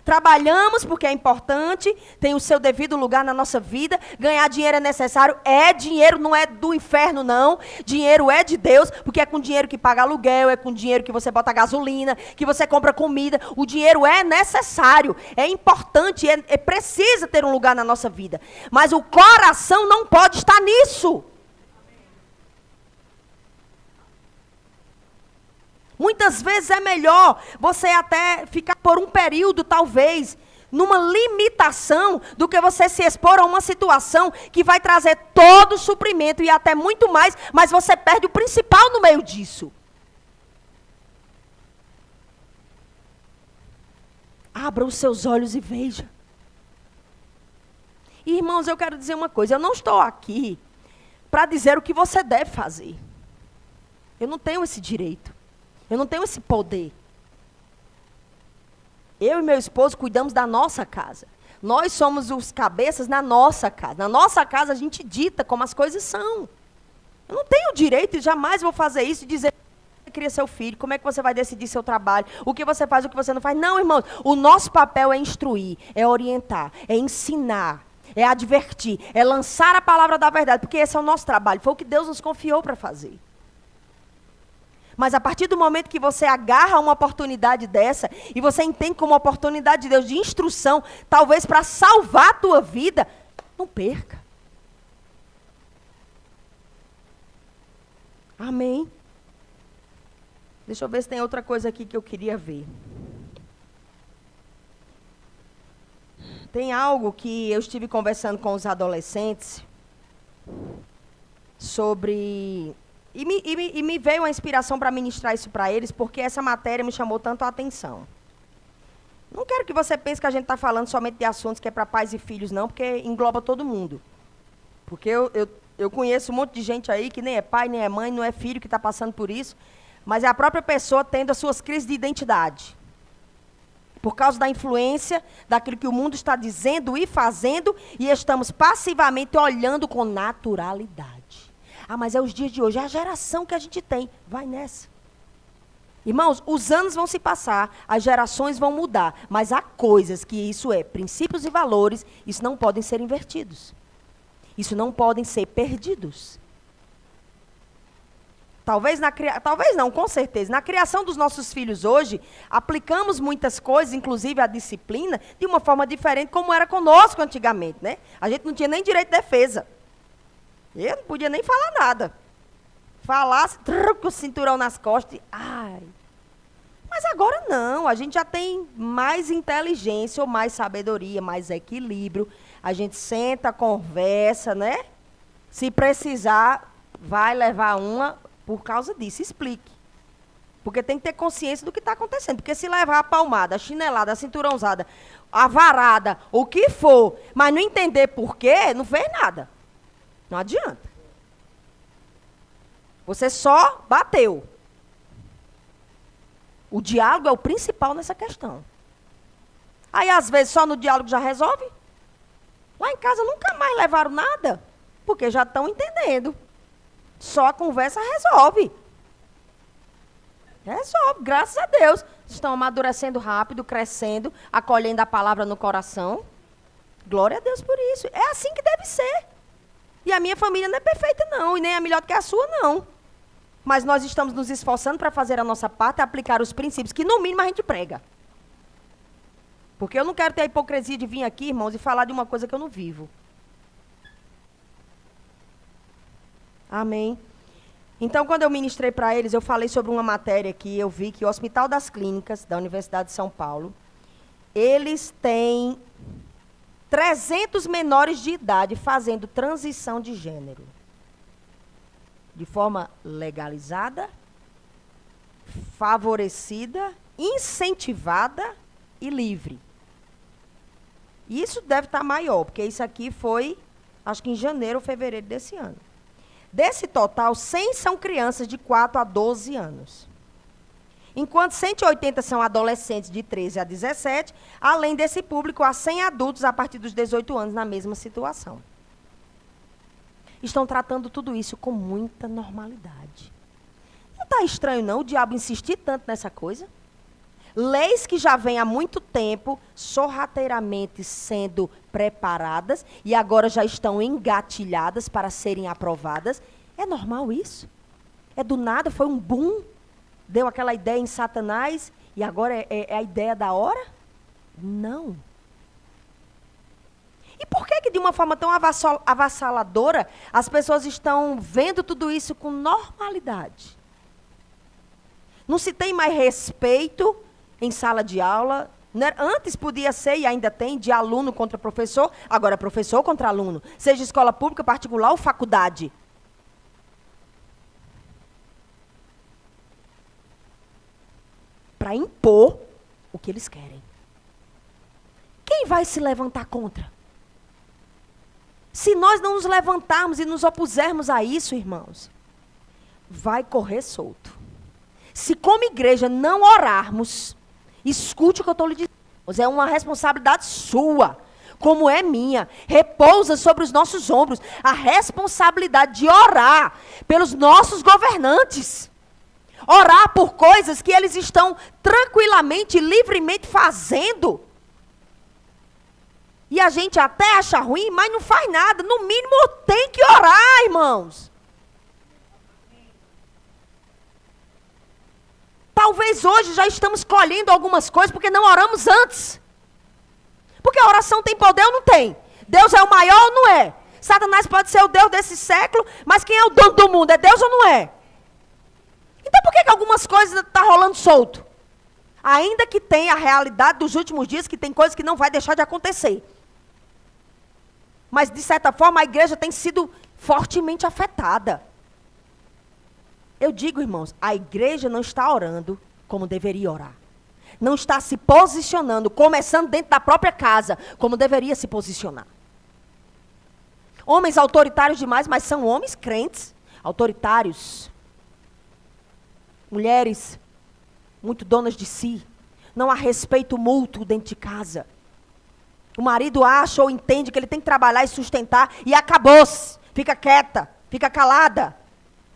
Trabalhamos porque é importante, tem o seu devido lugar na nossa vida. Ganhar dinheiro é necessário, dinheiro não é do inferno não. Dinheiro é de Deus, porque é com dinheiro que paga aluguel, é com dinheiro que você bota gasolina, que você compra comida. O dinheiro é necessário, é importante, precisa ter um lugar na nossa vida. Mas o coração não pode estar nisso. Muitas vezes é melhor você até ficar por um período, talvez, numa limitação, do que você se expor a uma situação que vai trazer todo o suprimento e até muito mais, mas você perde o principal no meio disso. Abra os seus olhos e veja. E, irmãos, eu quero dizer uma coisa, eu não estou aqui para dizer o que você deve fazer. Eu não tenho esse direito. Eu não tenho esse poder. Eu e meu esposo cuidamos da nossa casa. Nós somos os cabeças na nossa casa. Na nossa casa a gente dita como as coisas são. Eu não tenho direito e jamais vou fazer isso e dizer que você cria seu filho, como é que você vai decidir seu trabalho, o que você faz, o que você não faz. Não, irmãos, o nosso papel é instruir, é orientar, é ensinar, é advertir, é lançar a palavra da verdade, porque esse é o nosso trabalho, foi o que Deus nos confiou para fazer. Mas a partir do momento que você agarra uma oportunidade dessa, e você entende como uma oportunidade de Deus, de instrução, talvez para salvar a tua vida, não perca. Amém? Deixa eu ver se tem outra coisa aqui que eu queria ver. Tem algo que eu estive conversando com os adolescentes. sobre... E me veio a inspiração para ministrar isso para eles, porque essa matéria me chamou tanto a atenção. Não quero que você pense que a gente está falando somente de assuntos que é para pais e filhos, não, porque engloba todo mundo. Porque eu conheço um monte de gente aí que nem é pai, nem é mãe, não é filho que está passando por isso, mas é a própria pessoa tendo as suas crises de identidade. Por causa da influência daquilo que o mundo está dizendo e fazendo, e estamos passivamente olhando com naturalidade. Ah, mas é os dias de hoje, é a geração que a gente tem. Vai nessa. Irmãos, os anos vão se passar, as gerações vão mudar, mas há coisas que isso é, princípios e valores, isso não podem ser invertidos. Isso não podem ser perdidos. Talvez não, com certeza. Na criação dos nossos filhos hoje, aplicamos muitas coisas, inclusive a disciplina, de uma forma diferente, como era conosco antigamente, né? A gente não tinha nem direito de defesa. Eu não podia nem falar nada. Falasse, com o cinturão nas costas, ai. Mas agora não, a gente já tem mais inteligência, ou mais sabedoria, mais equilíbrio. A gente senta, conversa, né? Se precisar, vai levar uma por causa disso, explique. Porque tem que ter consciência do que está acontecendo. Porque se levar a palmada, a chinelada, a cinturãozada, a varada, o que for, mas não entender por quê, não fez nada. Não adianta. Você só bateu. O diálogo é o principal nessa questão. Aí, às vezes, só no diálogo já resolve. Lá em casa nunca mais levaram nada, porque já estão entendendo. Só a conversa resolve. Resolve, graças a Deus. Estão amadurecendo rápido, crescendo, acolhendo a palavra no coração. Glória a Deus por isso. É assim que deve ser. E a minha família não é perfeita, não, e nem é melhor do que a sua, não. Mas nós estamos nos esforçando para fazer a nossa parte e aplicar os princípios que, no mínimo, a gente prega. Porque eu não quero ter a hipocrisia de vir aqui, irmãos, e falar de uma coisa que eu não vivo. Amém. Então, quando eu ministrei para eles, eu falei sobre uma matéria que eu vi que o Hospital das Clínicas, da Universidade de São Paulo, eles têm 300 menores de idade fazendo transição de gênero. De forma legalizada, favorecida, incentivada e livre. E isso deve estar maior, porque isso aqui foi, acho que em janeiro ou fevereiro desse ano. Desse total, 100 são crianças de 4 a 12 anos. Enquanto 180 são adolescentes de 13 a 17, além desse público, há 100 adultos a partir dos 18 anos na mesma situação. Estão tratando tudo isso com muita normalidade. Não está estranho, não, o diabo insistir tanto nessa coisa? Leis que já vêm há muito tempo, sorrateiramente sendo preparadas e agora já estão engatilhadas para serem aprovadas. É normal isso? É do nada, foi um boom? Deu aquela ideia em Satanás e agora é a ideia da hora? Não. E por que de uma forma tão avassaladora as pessoas estão vendo tudo isso com normalidade? Não se tem mais respeito em sala de aula. Né? Antes podia ser, e ainda tem, de aluno contra professor, agora é professor contra aluno. Seja escola pública, particular ou faculdade. Para impor o que eles querem. Quem vai se levantar contra? Se nós não nos levantarmos e nos opusermos a isso, irmãos, vai correr solto. Se como igreja não orarmos, escute o que eu estou lhe dizendo, é uma responsabilidade sua, como é minha, repousa sobre os nossos ombros a responsabilidade de orar pelos nossos governantes. Orar por coisas que eles estão tranquilamente, livremente fazendo. E a gente até acha ruim, mas não faz nada. No mínimo tem que orar, irmãos. Talvez hoje já estamos colhendo algumas coisas porque não oramos antes. Porque a oração tem poder ou não tem? Deus é o maior ou não é? Satanás pode ser o Deus desse século, mas quem é o dono do mundo? É Deus ou não é? Então por que algumas coisas estão rolando solto? Ainda que tenha a realidade dos últimos dias, que tem coisas que não vai deixar de acontecer. Mas, de certa forma, a igreja tem sido fortemente afetada. Eu digo, irmãos, a igreja não está orando como deveria orar. Não está se posicionando, começando dentro da própria casa, como deveria se posicionar. Homens autoritários demais, mas são homens crentes, autoritários. Mulheres muito donas de si. Não há respeito mútuo dentro de casa. O marido acha ou entende que ele tem que trabalhar e sustentar e acabou-se. Fica quieta, fica calada.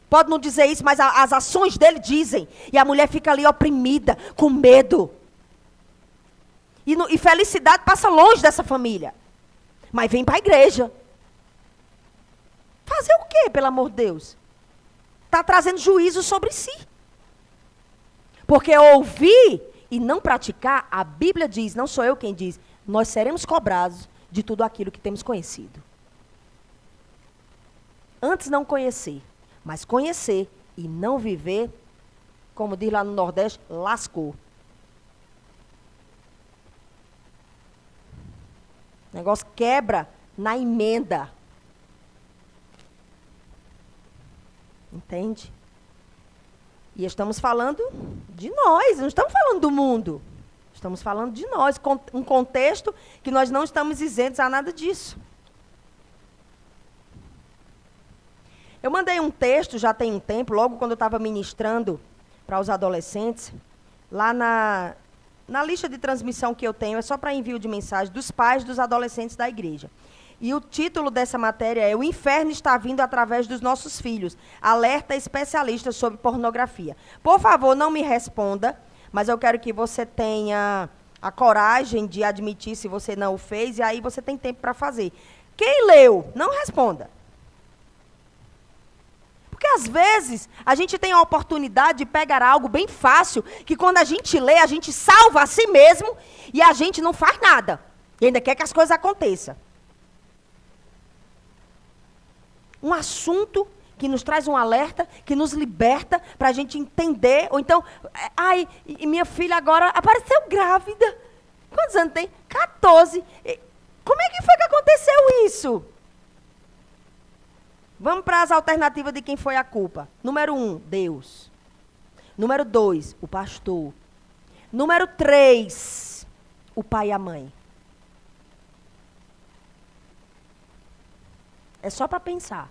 Pode não dizer isso, mas as ações dele dizem. E a mulher fica ali oprimida, com medo. E felicidade passa longe dessa família. Mas vem para a igreja. Fazer o quê, pelo amor de Deus? Está trazendo juízo sobre si. Porque ouvir e não praticar, a Bíblia diz, não sou eu quem diz, nós seremos cobrados de tudo aquilo que temos conhecido. Antes não conhecer, mas conhecer e não viver, como diz lá no Nordeste, lascou. O negócio quebra na emenda. Entende? E estamos falando de nós, não estamos falando do mundo. Estamos falando de nós, um contexto que nós não estamos isentos a nada disso. Eu mandei um texto, já tem um tempo, logo quando eu estava ministrando para os adolescentes, lá na lista de transmissão que eu tenho, é só para envio de mensagem dos pais dos adolescentes da igreja. E o título dessa matéria é O Inferno está vindo através dos nossos filhos. Alerta especialista sobre pornografia. Por favor, não me responda, mas eu quero que você tenha a coragem de admitir se você não o fez, e aí você tem tempo para fazer. Quem leu, não responda. Porque às vezes a gente tem a oportunidade de pegar algo bem fácil, que quando a gente lê, a gente salva a si mesmo e a gente não faz nada. E ainda quer que as coisas aconteçam. Um assunto que nos traz um alerta, que nos liberta para a gente entender. Ou então, ai, e minha filha agora apareceu grávida. Quantos anos tem? 14. Como é que foi que aconteceu isso? Vamos para as alternativas de quem foi a culpa. Número 1, Deus. Número 2, o pastor. Número 3, o pai e a mãe. É só para pensar.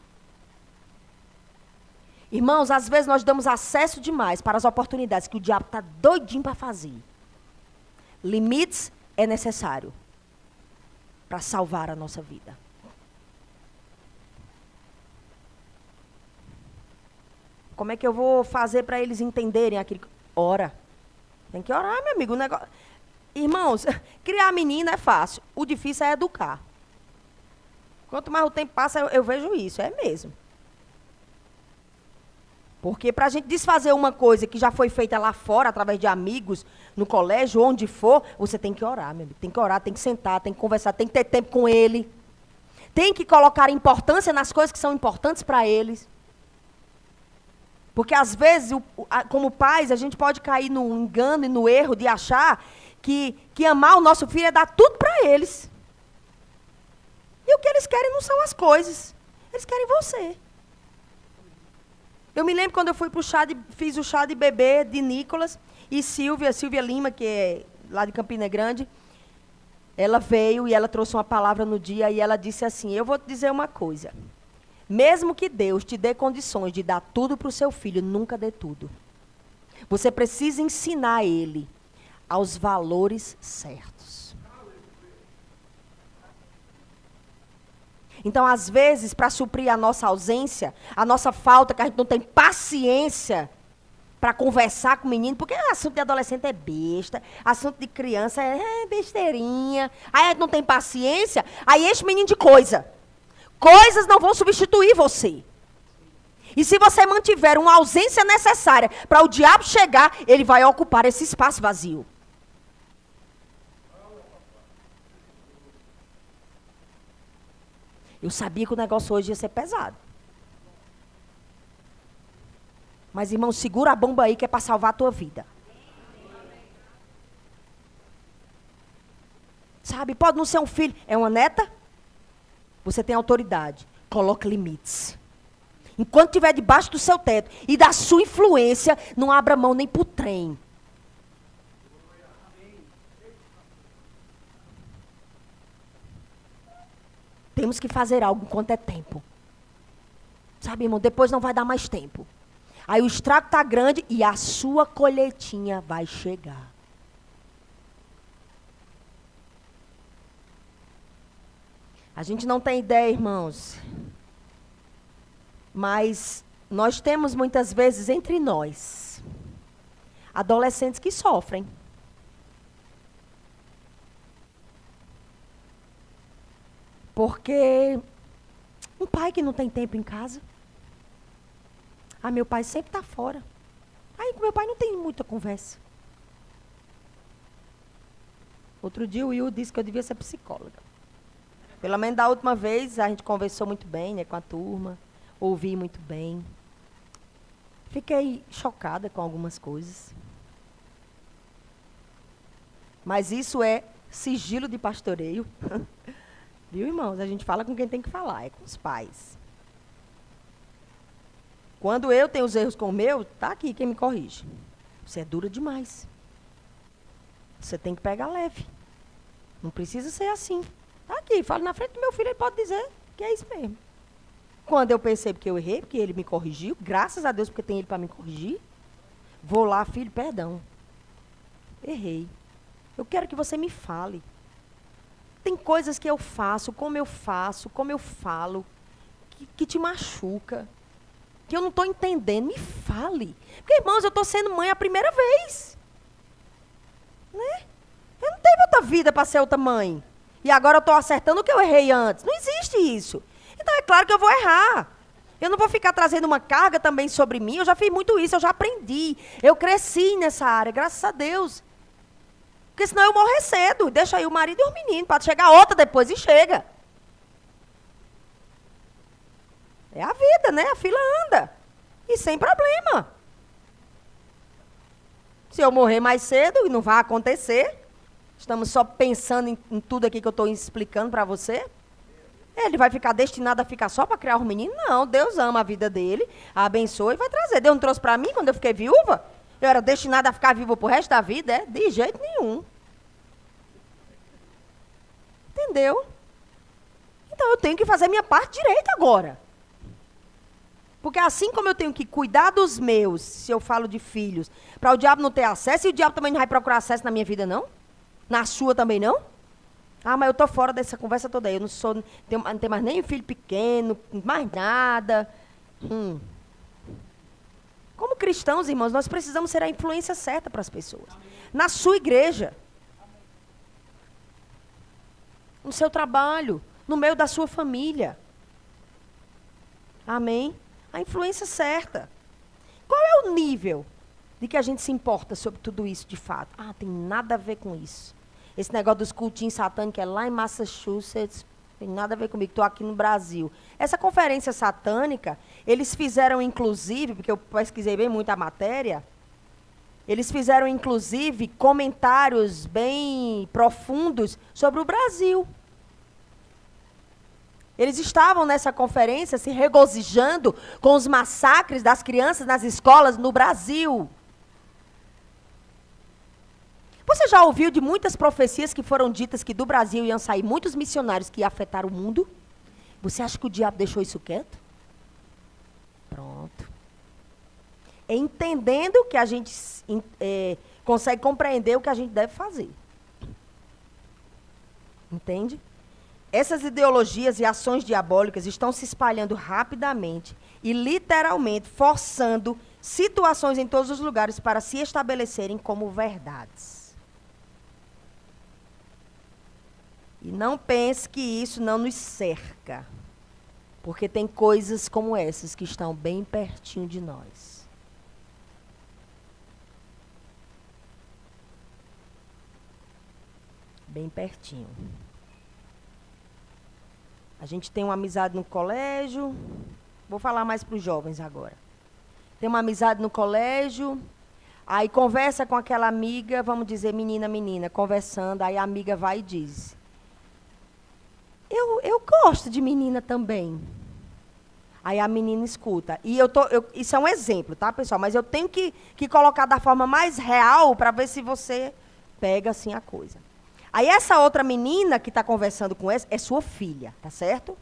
Irmãos, às vezes nós damos acesso demais para as oportunidades que o diabo está doidinho para fazer. Limites é necessário para salvar a nossa vida. Como é que eu vou fazer para eles entenderem aquilo? Ora. Tem que orar, meu amigo. O negócio... Irmãos, criar menina é fácil. O difícil é educar. Quanto mais o tempo passa, eu vejo isso. É mesmo. Porque para a gente desfazer uma coisa que já foi feita lá fora, através de amigos, no colégio, onde for, você tem que orar, meu amigo. Tem que orar, tem que sentar, tem que conversar, tem que ter tempo com ele. Tem que colocar importância nas coisas que são importantes para eles. Porque, às vezes, como pais, a gente pode cair no engano e no erro de achar que amar o nosso filho é dar tudo para eles. E o que eles querem não são as coisas. Eles querem você. Eu me lembro quando eu fui fiz o chá de bebê de Nicolas e Silvia Lima, que é lá de Campina Grande, ela veio e ela trouxe uma palavra no dia e ela disse assim, eu vou te dizer uma coisa. Mesmo que Deus te dê condições de dar tudo para o seu filho, nunca dê tudo. Você precisa ensinar ele aos valores certos. Então, às vezes, para suprir a nossa ausência, a nossa falta, que a gente não tem paciência para conversar com o menino, porque assunto de adolescente é besta, assunto de criança é besteirinha, aí a gente não tem paciência, aí enche o menino de coisa. Coisas não vão substituir você. E se você mantiver uma ausência necessária para o diabo chegar, ele vai ocupar esse espaço vazio. Eu sabia que o negócio hoje ia ser pesado. Mas, irmão, segura a bomba aí que é para salvar a tua vida. Sabe, pode não ser um filho, é uma neta. Você tem autoridade. Coloque limites. Enquanto estiver debaixo do seu teto e da sua influência, não abra mão nem para o trem. Temos que fazer algo enquanto é tempo. Sabe, irmão, depois não vai dar mais tempo. Aí o estrago está grande e a sua colheitinha vai chegar. A gente não tem ideia, irmãos. Mas nós temos muitas vezes entre nós adolescentes que sofrem. Porque um pai que não tem tempo em casa. Ah, meu pai sempre está fora. Aí com meu pai não tem muita conversa. Outro dia o Will disse que eu devia ser psicóloga. Pelo menos da última vez a gente conversou muito bem, né, com a turma. Ouvi muito bem. Fiquei chocada com algumas coisas. Mas isso é sigilo de pastoreio. Viu, irmãos? A gente fala com quem tem que falar, é com os pais. Quando eu tenho os erros com o meu, tá aqui quem me corrige. Você é dura demais. Você tem que pegar leve. Não precisa ser assim. Tá aqui, falo na frente do meu filho, ele pode dizer que é isso mesmo. Quando eu percebo que eu errei, porque ele me corrigiu, graças a Deus, porque tem ele para me corrigir, vou lá, filho, perdão. Errei. Eu quero que você me fale. Tem coisas que eu faço, como eu falo, que te machuca, que eu não estou entendendo. Me fale. Porque, irmãos, eu estou sendo mãe a primeira vez. Né? Eu não tenho outra vida para ser outra mãe. E agora eu estou acertando o que eu errei antes. Não existe isso. Então é claro que eu vou errar. Eu não vou ficar trazendo uma carga também sobre mim. Eu já fiz muito isso, eu já aprendi. Eu cresci nessa área, graças a Deus. Porque senão eu morrer cedo. Deixa aí o marido e os meninos, para chegar outra depois e chega. É a vida, né? A fila anda. E sem problema. Se eu morrer mais cedo, e não vai acontecer, estamos só pensando em tudo aqui que eu estou explicando para você. Ele vai ficar destinado a ficar só para criar os meninos? Não, Deus ama a vida dele, a abençoa e vai trazer. Deus não trouxe para mim quando eu fiquei viúva? Eu era destinada a ficar viúva pro resto da vida? É? De jeito nenhum. Entendeu? Então eu tenho que fazer minha parte direita agora. Porque assim como eu tenho que cuidar dos meus, se eu falo de filhos, para o diabo não ter acesso, e o diabo também não vai procurar acesso na minha vida, não? Na sua também não? Ah, mas eu estou fora dessa conversa toda aí. Eu não tenho mais nem filho pequeno, mais nada. Como cristãos, irmãos, nós precisamos ser a influência certa para as pessoas. Na sua igreja. No seu trabalho. No meio da sua família. Amém? A influência certa. Qual é o nível de que a gente se importa sobre tudo isso de fato? Ah, tem nada a ver com isso. Esse negócio dos cultinhos satânicos é lá em Massachusetts, tem nada a ver comigo, estou aqui no Brasil. Essa conferência satânica, eles fizeram inclusive, porque eu pesquisei bem muito a matéria, eles fizeram inclusive comentários bem profundos sobre o Brasil. Eles estavam nessa conferência se regozijando com os massacres das crianças nas escolas no Brasil. Você já ouviu de muitas profecias que foram ditas que do Brasil iam sair muitos missionários que iam afetar o mundo? Você acha que o diabo deixou isso quieto? Pronto. É entendendo que a gente consegue compreender o que a gente deve fazer. Entende? Essas ideologias e ações diabólicas estão se espalhando rapidamente e literalmente forçando situações em todos os lugares para se estabelecerem como verdades. E não pense que isso não nos cerca. Porque tem coisas como essas que estão bem pertinho de nós. Bem pertinho. A gente tem uma amizade no colégio. Vou falar mais para os jovens agora. Tem uma amizade no colégio. Aí conversa com aquela amiga, vamos dizer, menina, conversando. Aí a amiga vai e diz: Eu gosto de menina também. Aí a menina escuta. E isso é um exemplo, tá, pessoal? Mas eu tenho que colocar da forma mais real para ver se você pega assim a coisa. Aí essa outra menina que está conversando com essa é sua filha, tá certo?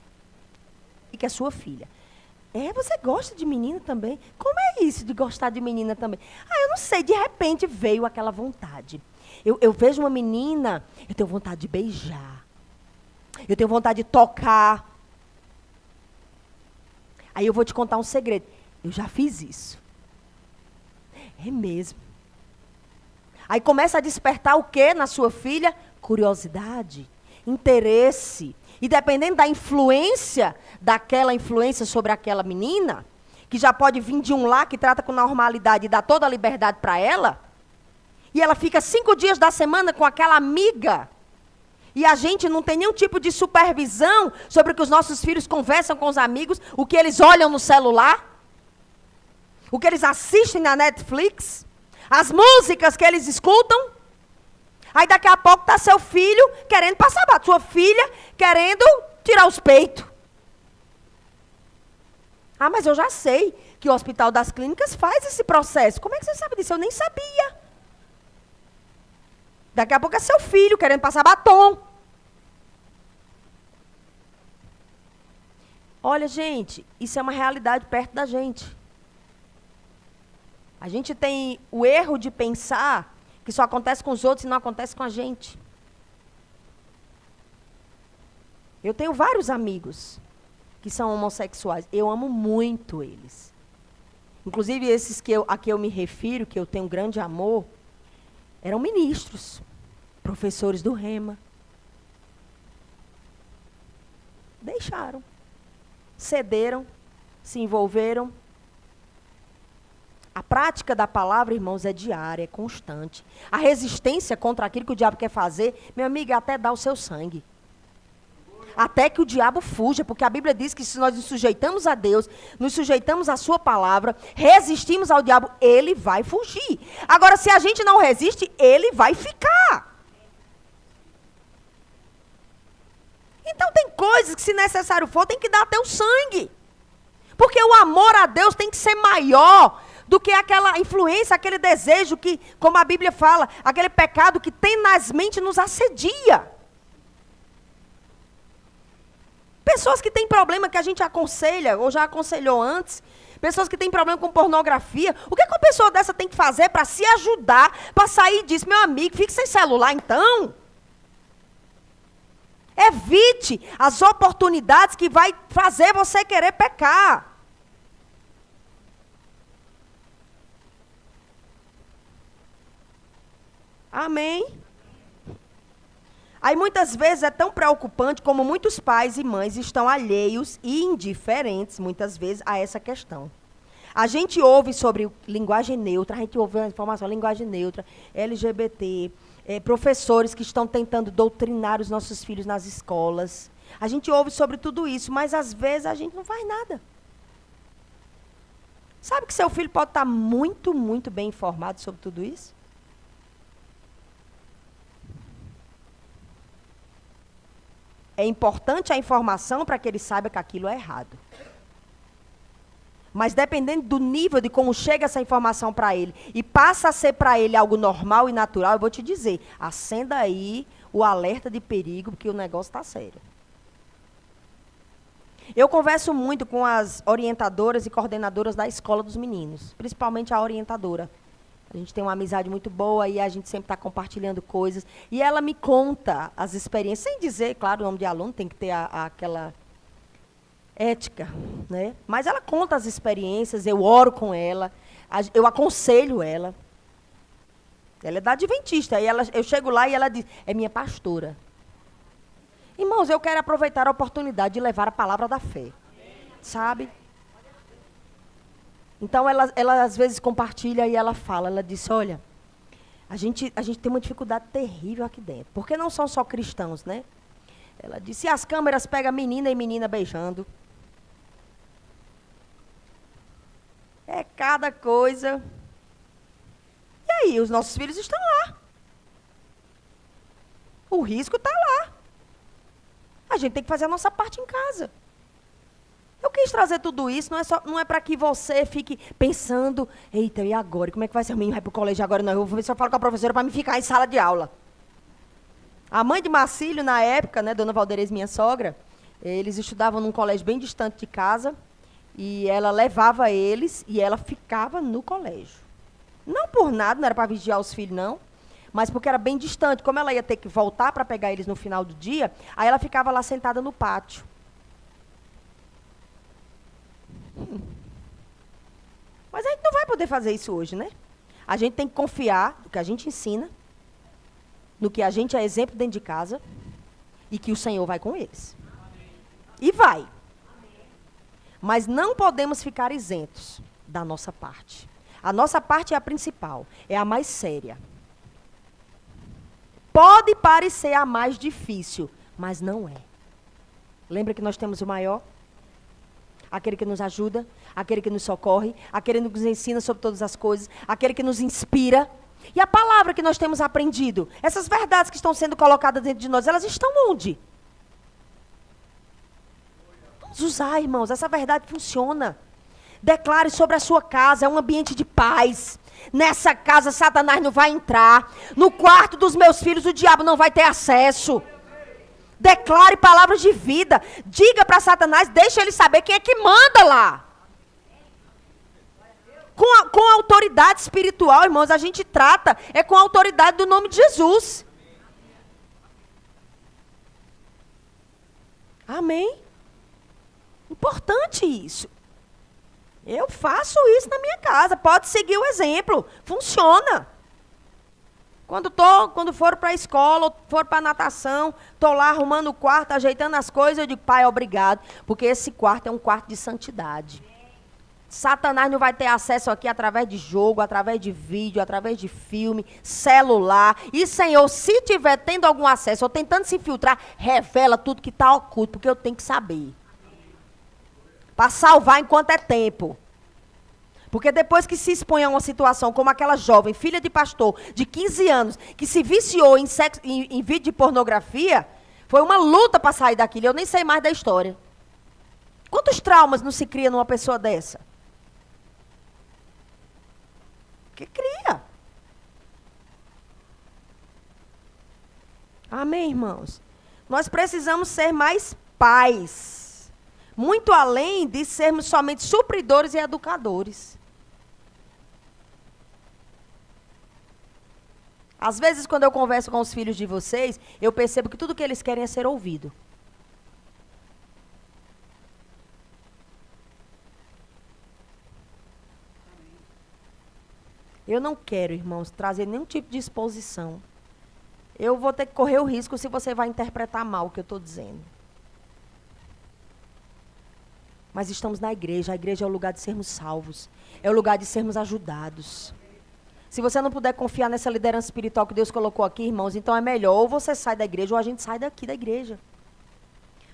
E que é sua filha. Você gosta de menina também? Como é isso de gostar de menina também? Eu não sei, de repente veio aquela vontade. Eu vejo uma menina, eu tenho vontade de beijar. Eu tenho vontade de tocar. Aí eu vou te contar um segredo. Eu já fiz isso. É mesmo. Aí começa a despertar o quê na sua filha? Curiosidade, interesse. E dependendo da influência, daquela influência sobre aquela menina, que já pode vir de um lá que trata com normalidade e dá toda a liberdade para ela, e ela fica 5 dias da semana com aquela amiga, e a gente não tem nenhum tipo de supervisão sobre o que os nossos filhos conversam com os amigos, o que eles olham no celular, o que eles assistem na Netflix, as músicas que eles escutam. Aí daqui a pouco está seu filho querendo passar bato, sua filha querendo tirar os peitos. Mas eu já sei que o Hospital das Clínicas faz esse processo. Como é que você sabe disso? Eu nem sabia. Daqui a pouco é seu filho querendo passar batom. Olha, gente, isso é uma realidade perto da gente. A gente tem o erro de pensar que só acontece com os outros e não acontece com a gente. Eu tenho vários amigos que são homossexuais. Eu amo muito eles. Inclusive, esses a que eu me refiro, que eu tenho um grande amor, eram ministros, professores do Rema. Deixaram. Cederam, se envolveram. A prática da palavra, irmãos, é diária, é constante. A resistência contra aquilo que o diabo quer fazer, meu amigo, é até dar o seu sangue. Até que o diabo fuja, porque a Bíblia diz que se nós nos sujeitamos a Deus, nos sujeitamos à sua palavra, resistimos ao diabo, ele vai fugir. Agora, se a gente não resiste, ele vai ficar. Então tem coisas que, se necessário for, tem que dar até o sangue. Porque o amor a Deus tem que ser maior do que aquela influência, aquele desejo que, como a Bíblia fala, aquele pecado que tenazmente nos assedia. Pessoas que têm problema que a gente aconselha, ou já aconselhou antes, pessoas que têm problema com pornografia, o que uma pessoa dessa tem que fazer para se ajudar, para sair disso? Meu amigo, fique sem celular então. Evite as oportunidades que vai fazer você querer pecar. Amém? Aí muitas vezes é tão preocupante como muitos pais e mães estão alheios e indiferentes, muitas vezes, a essa questão. A gente ouve sobre linguagem neutra, a gente ouve a informação, linguagem neutra, LGBT, professores que estão tentando doutrinar os nossos filhos nas escolas. A gente ouve sobre tudo isso, mas às vezes a gente não faz nada. Sabe que seu filho pode estar muito, muito bem informado sobre tudo isso? É importante a informação para que ele saiba que aquilo é errado. Mas dependendo do nível de como chega essa informação para ele e passa a ser para ele algo normal e natural, eu vou te dizer, acenda aí o alerta de perigo, porque o negócio está sério. Eu converso muito com as orientadoras e coordenadoras da escola dos meninos, principalmente a orientadora. A gente tem uma amizade muito boa e a gente sempre está compartilhando coisas. E ela me conta as experiências, sem dizer, claro, o nome de aluno, tem que ter aquela ética, né? Mas ela conta as experiências, eu oro com ela, eu aconselho ela. Ela é da Adventista, e eu chego lá e ela diz, é minha pastora. Irmãos, eu quero aproveitar a oportunidade de levar a palavra da fé, sabe? Então, ela às vezes compartilha e ela fala, ela disse, olha, a gente tem uma dificuldade terrível aqui dentro, porque não são só cristãos, né? Ela disse, as câmeras pegam menina e menina beijando. É cada coisa. E aí, os nossos filhos estão lá. O risco está lá. A gente tem que fazer a nossa parte em casa. Eu quis trazer tudo isso, não é para que você fique pensando, eita, e agora? Como é que vai ser? O menino vai para o colégio agora? Não, eu vou ver se eu falo com a professora para me ficar em sala de aula. A mãe de Marcílio, na época, né, Dona Valderez, minha sogra, eles estudavam num colégio bem distante de casa, e ela levava eles e ela ficava no colégio. Não por nada, não era para vigiar os filhos, não, mas porque era bem distante. Como ela ia ter que voltar para pegar eles no final do dia, aí ela ficava lá sentada no pátio. Mas a gente não vai poder fazer isso hoje, né? A gente tem que confiar no que a gente ensina, no que a gente é exemplo dentro de casa, e que o Senhor vai com eles. E vai. Mas não podemos ficar isentos da nossa parte. A nossa parte é a principal, é a mais séria. Pode parecer a mais difícil, mas não é. Lembra que nós temos o maior? Aquele que nos ajuda, aquele que nos socorre, aquele que nos ensina sobre todas as coisas, aquele que nos inspira. E a palavra que nós temos aprendido, essas verdades que estão sendo colocadas dentro de nós, elas estão onde? Vamos usar, irmãos, essa verdade funciona. Declare sobre a sua casa, é um ambiente de paz. Nessa casa, Satanás não vai entrar. No quarto dos meus filhos, o diabo não vai ter acesso. Declare palavras de vida. Diga para Satanás, deixa ele saber quem é que manda lá. Com a autoridade espiritual, irmãos, a gente trata, é com a autoridade do nome de Jesus. Amém? Importante isso. Eu faço isso na minha casa, pode seguir o exemplo, funciona. Quando for para a escola, ou for para a natação, estou lá arrumando o quarto, ajeitando as coisas, eu digo, pai, obrigado, porque esse quarto é um quarto de santidade. Satanás não vai ter acesso aqui através de jogo, através de vídeo, através de filme, celular. E, Senhor, se tiver tendo algum acesso ou tentando se infiltrar, revela tudo que está oculto, porque eu tenho que saber. Para salvar enquanto é tempo. Porque depois que se expõe a uma situação como aquela jovem, filha de pastor, de 15 anos, que se viciou em vídeo de pornografia, foi uma luta para sair daquilo. Eu nem sei mais da história. Quantos traumas não se cria numa pessoa dessa? Que cria. Amém, irmãos? Nós precisamos ser mais pais. Muito além de sermos somente supridores e educadores. Às vezes, quando eu converso com os filhos de vocês, eu percebo que tudo que eles querem é ser ouvido. Eu não quero, irmãos, trazer nenhum tipo de exposição. Eu vou ter que correr o risco se você vai interpretar mal o que eu estou dizendo. Mas estamos na igreja. A igreja é o lugar de sermos salvos. É o lugar de sermos ajudados. Se você não puder confiar nessa liderança espiritual que Deus colocou aqui, irmãos, então é melhor ou você sai da igreja ou a gente sai daqui da igreja.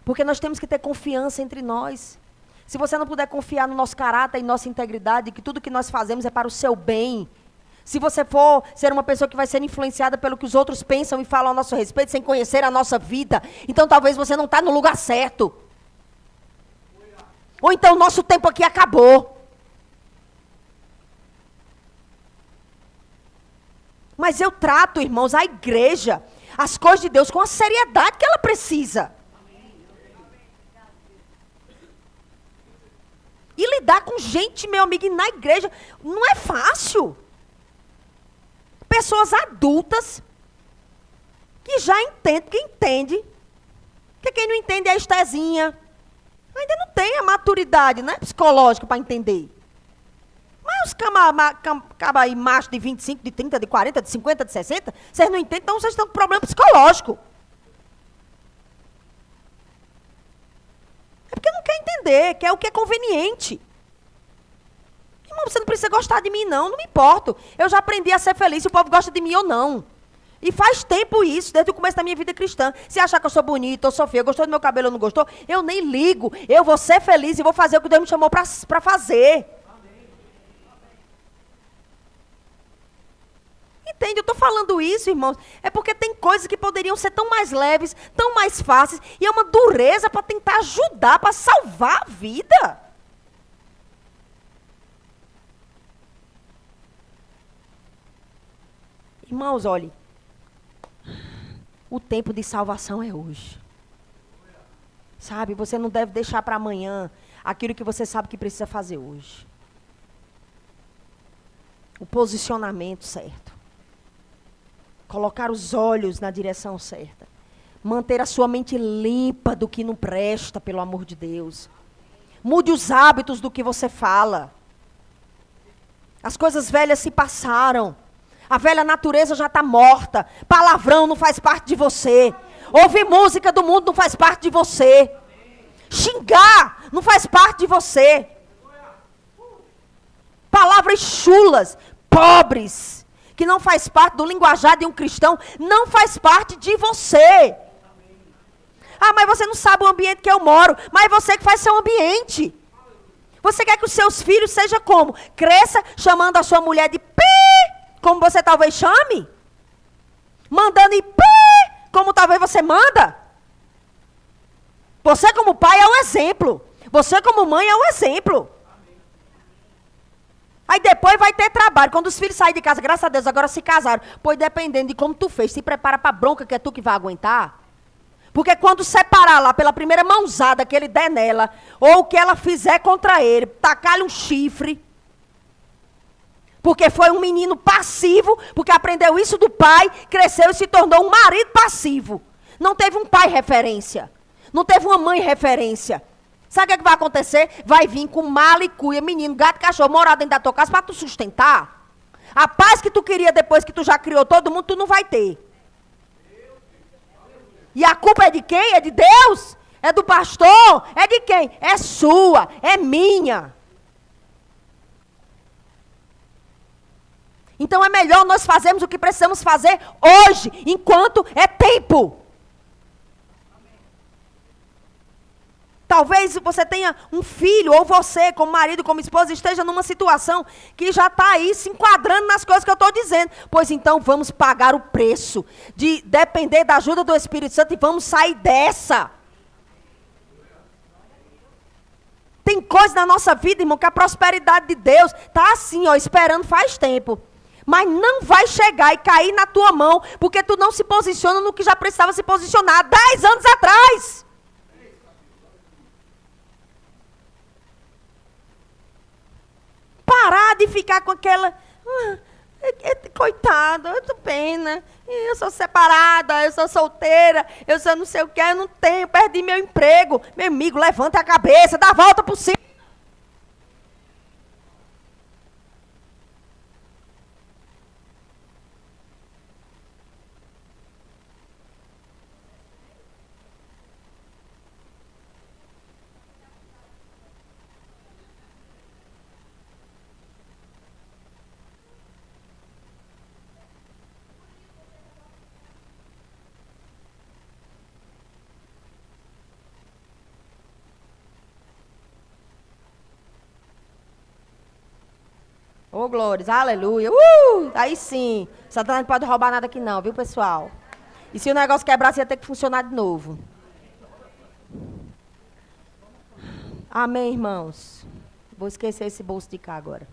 Porque nós temos que ter confiança entre nós. Se você não puder confiar no nosso caráter e nossa integridade, que tudo que nós fazemos é para o seu bem. Se você for ser uma pessoa que vai ser influenciada pelo que os outros pensam e falam a nosso respeito, sem conhecer a nossa vida, então talvez você não está no lugar certo. Ou então o nosso tempo aqui acabou. Mas eu trato, irmãos, a igreja, as coisas de Deus com a seriedade que ela precisa. E lidar com gente, meu amigo, na igreja, não é fácil. Pessoas adultas, que já entendem, que entende. Porque quem não entende é a Estezinha. Ainda não tem a maturidade, né, psicológica para entender. Mas os cabas aí, macho de 25, de 30, de 40, de 50, de 60, vocês não entendem, então vocês estão com problema psicológico. É porque não quer entender, quer o que é conveniente. Irmão, você não precisa gostar de mim, não me importo. Eu já aprendi a ser feliz se o povo gosta de mim ou não. E faz tempo isso, desde o começo da minha vida cristã. Se achar que eu sou bonita, eu sou feia, gostou do meu cabelo ou não gostou, eu nem ligo. Eu vou ser feliz e vou fazer o que Deus me chamou para fazer. Entende? Eu estou falando isso, irmãos, é porque tem coisas que poderiam ser tão mais leves, tão mais fáceis, e é uma dureza para tentar ajudar, para salvar a vida. Irmãos, olhe, o tempo de salvação é hoje. Sabe, você não deve deixar para amanhã aquilo que você sabe que precisa fazer hoje. O posicionamento certo. Colocar os olhos na direção certa. Manter a sua mente limpa do que não presta, pelo amor de Deus. Mude os hábitos do que você fala. As coisas velhas se passaram. A velha natureza já está morta. Palavrão não faz parte de você. Ouvir música do mundo não faz parte de você. Xingar não faz parte de você. Palavras chulas, pobres, que não faz parte do linguajar de um cristão, não faz parte de você. Ah, mas você não sabe o ambiente que eu moro. Mas é você que faz seu ambiente. Você quer que os seus filhos sejam como? Cresça chamando a sua mulher de pi, como você talvez chame? Mandando em pi, como talvez você manda? Você como pai é o exemplo. Você como mãe é o exemplo. Aí depois vai ter trabalho. Quando os filhos saem de casa, graças a Deus, agora se casaram. Pois dependendo de como tu fez, se prepara para a bronca que é tu que vai aguentar. Porque quando separar lá pela primeira mãozada que ele der nela, ou o que ela fizer contra ele, tacar-lhe um chifre. Porque foi um menino passivo, porque aprendeu isso do pai, cresceu e se tornou um marido passivo. Não teve um pai referência. Não teve uma mãe referência. Sabe o que vai acontecer? Vai vir com mala e cuia, menino, gato, cachorro, morar dentro da tua casa para tu sustentar. A paz que tu queria depois que tu já criou todo mundo, tu não vai ter. E a culpa é de quem? É de Deus? É do pastor? É de quem? É sua, é minha. Então é melhor nós fazermos o que precisamos fazer hoje, enquanto é tempo. Talvez você tenha um filho, ou você, como marido, como esposa, esteja numa situação que já está aí se enquadrando nas coisas que eu estou dizendo. Pois então vamos pagar o preço de depender da ajuda do Espírito Santo e vamos sair dessa. Tem coisa na nossa vida, irmão, que a prosperidade de Deus está assim, ó, esperando faz tempo. Mas não vai chegar e cair na tua mão, porque tu não se posiciona no que já precisava se posicionar há 10 anos atrás. Parar de ficar com aquela... coitada, eu tô pena. Eu sou separada, eu sou solteira, eu sou não sei o que, eu não tenho, perdi meu emprego. Meu amigo, levanta a cabeça, dá a volta por cima. Ô, glórias, aleluia. Aí sim. Satanás não pode roubar nada aqui não, viu, pessoal? E se o negócio quebrasse, ia ter que funcionar de novo. Amém, irmãos? Vou esquecer esse bolso de cá agora.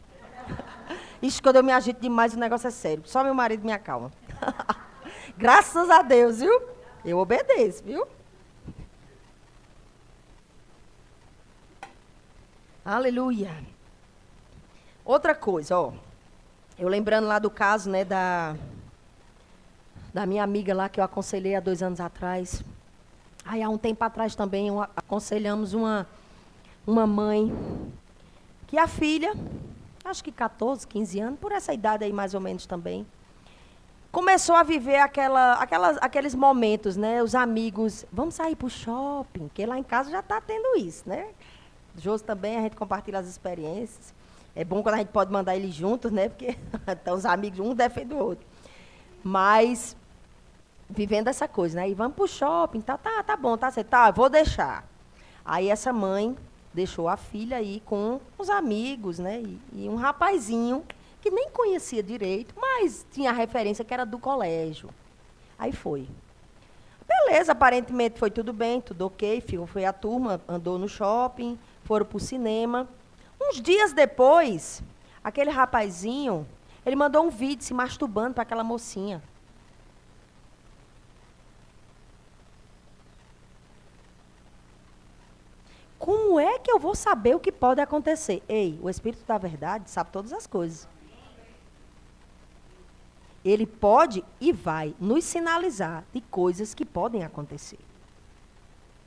Ixi, quando eu me agito demais, o negócio é sério. Só meu marido me acalma. Graças a Deus, viu? Eu obedeço, viu? Aleluia. Outra coisa, ó. Eu lembrando lá do caso, né, da minha amiga lá que eu aconselhei há 2 anos atrás. Aí há um tempo atrás também aconselhamos uma mãe que a filha, acho que 14, 15 anos, por essa idade aí mais ou menos também, começou a viver aqueles momentos, né? Os amigos, vamos sair para o shopping, porque lá em casa já está tendo isso, né? Josi também, a gente compartilha as experiências. É bom quando a gente pode mandar eles juntos, né? Porque estão os amigos, um defende o outro. Mas, vivendo essa coisa, né? E vamos para o shopping, tá bom, tá certo, tá, vou deixar. Aí essa mãe deixou a filha aí com os amigos, né? E um rapazinho que nem conhecia direito, mas tinha a referência que era do colégio. Aí foi. Beleza, aparentemente foi tudo bem, tudo ok. Foi a turma, andou no shopping, foram para o cinema. Uns dias depois, aquele rapazinho, ele mandou um vídeo se masturbando para aquela mocinha. Como é que eu vou saber o que pode acontecer? Ei, o Espírito da Verdade sabe todas as coisas. Ele pode e vai nos sinalizar de coisas que podem acontecer.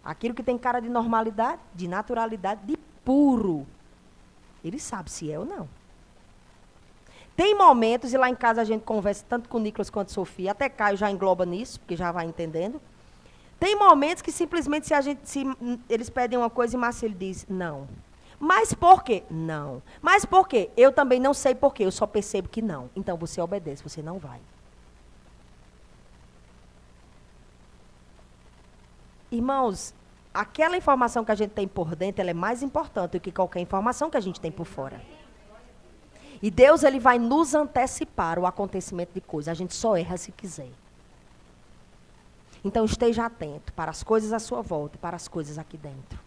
Aquilo que tem cara de normalidade, de naturalidade, de puro. Ele sabe se é ou não. Tem momentos, e lá em casa a gente conversa tanto com o Nicolas quanto a Sofia, até Caio já engloba nisso, porque já vai entendendo. Tem momentos que simplesmente se eles pedem uma coisa e Marcelo diz, não. Mas por quê? Não. Mas por quê? Eu também não sei por quê, eu só percebo que não. Então você obedece, você não vai. Irmãos, aquela informação que a gente tem por dentro, ela é mais importante do que qualquer informação que a gente tem por fora. E Deus, ele vai nos antecipar o acontecimento de coisas. A gente só erra se quiser. Então esteja atento para as coisas à sua volta e para as coisas aqui dentro.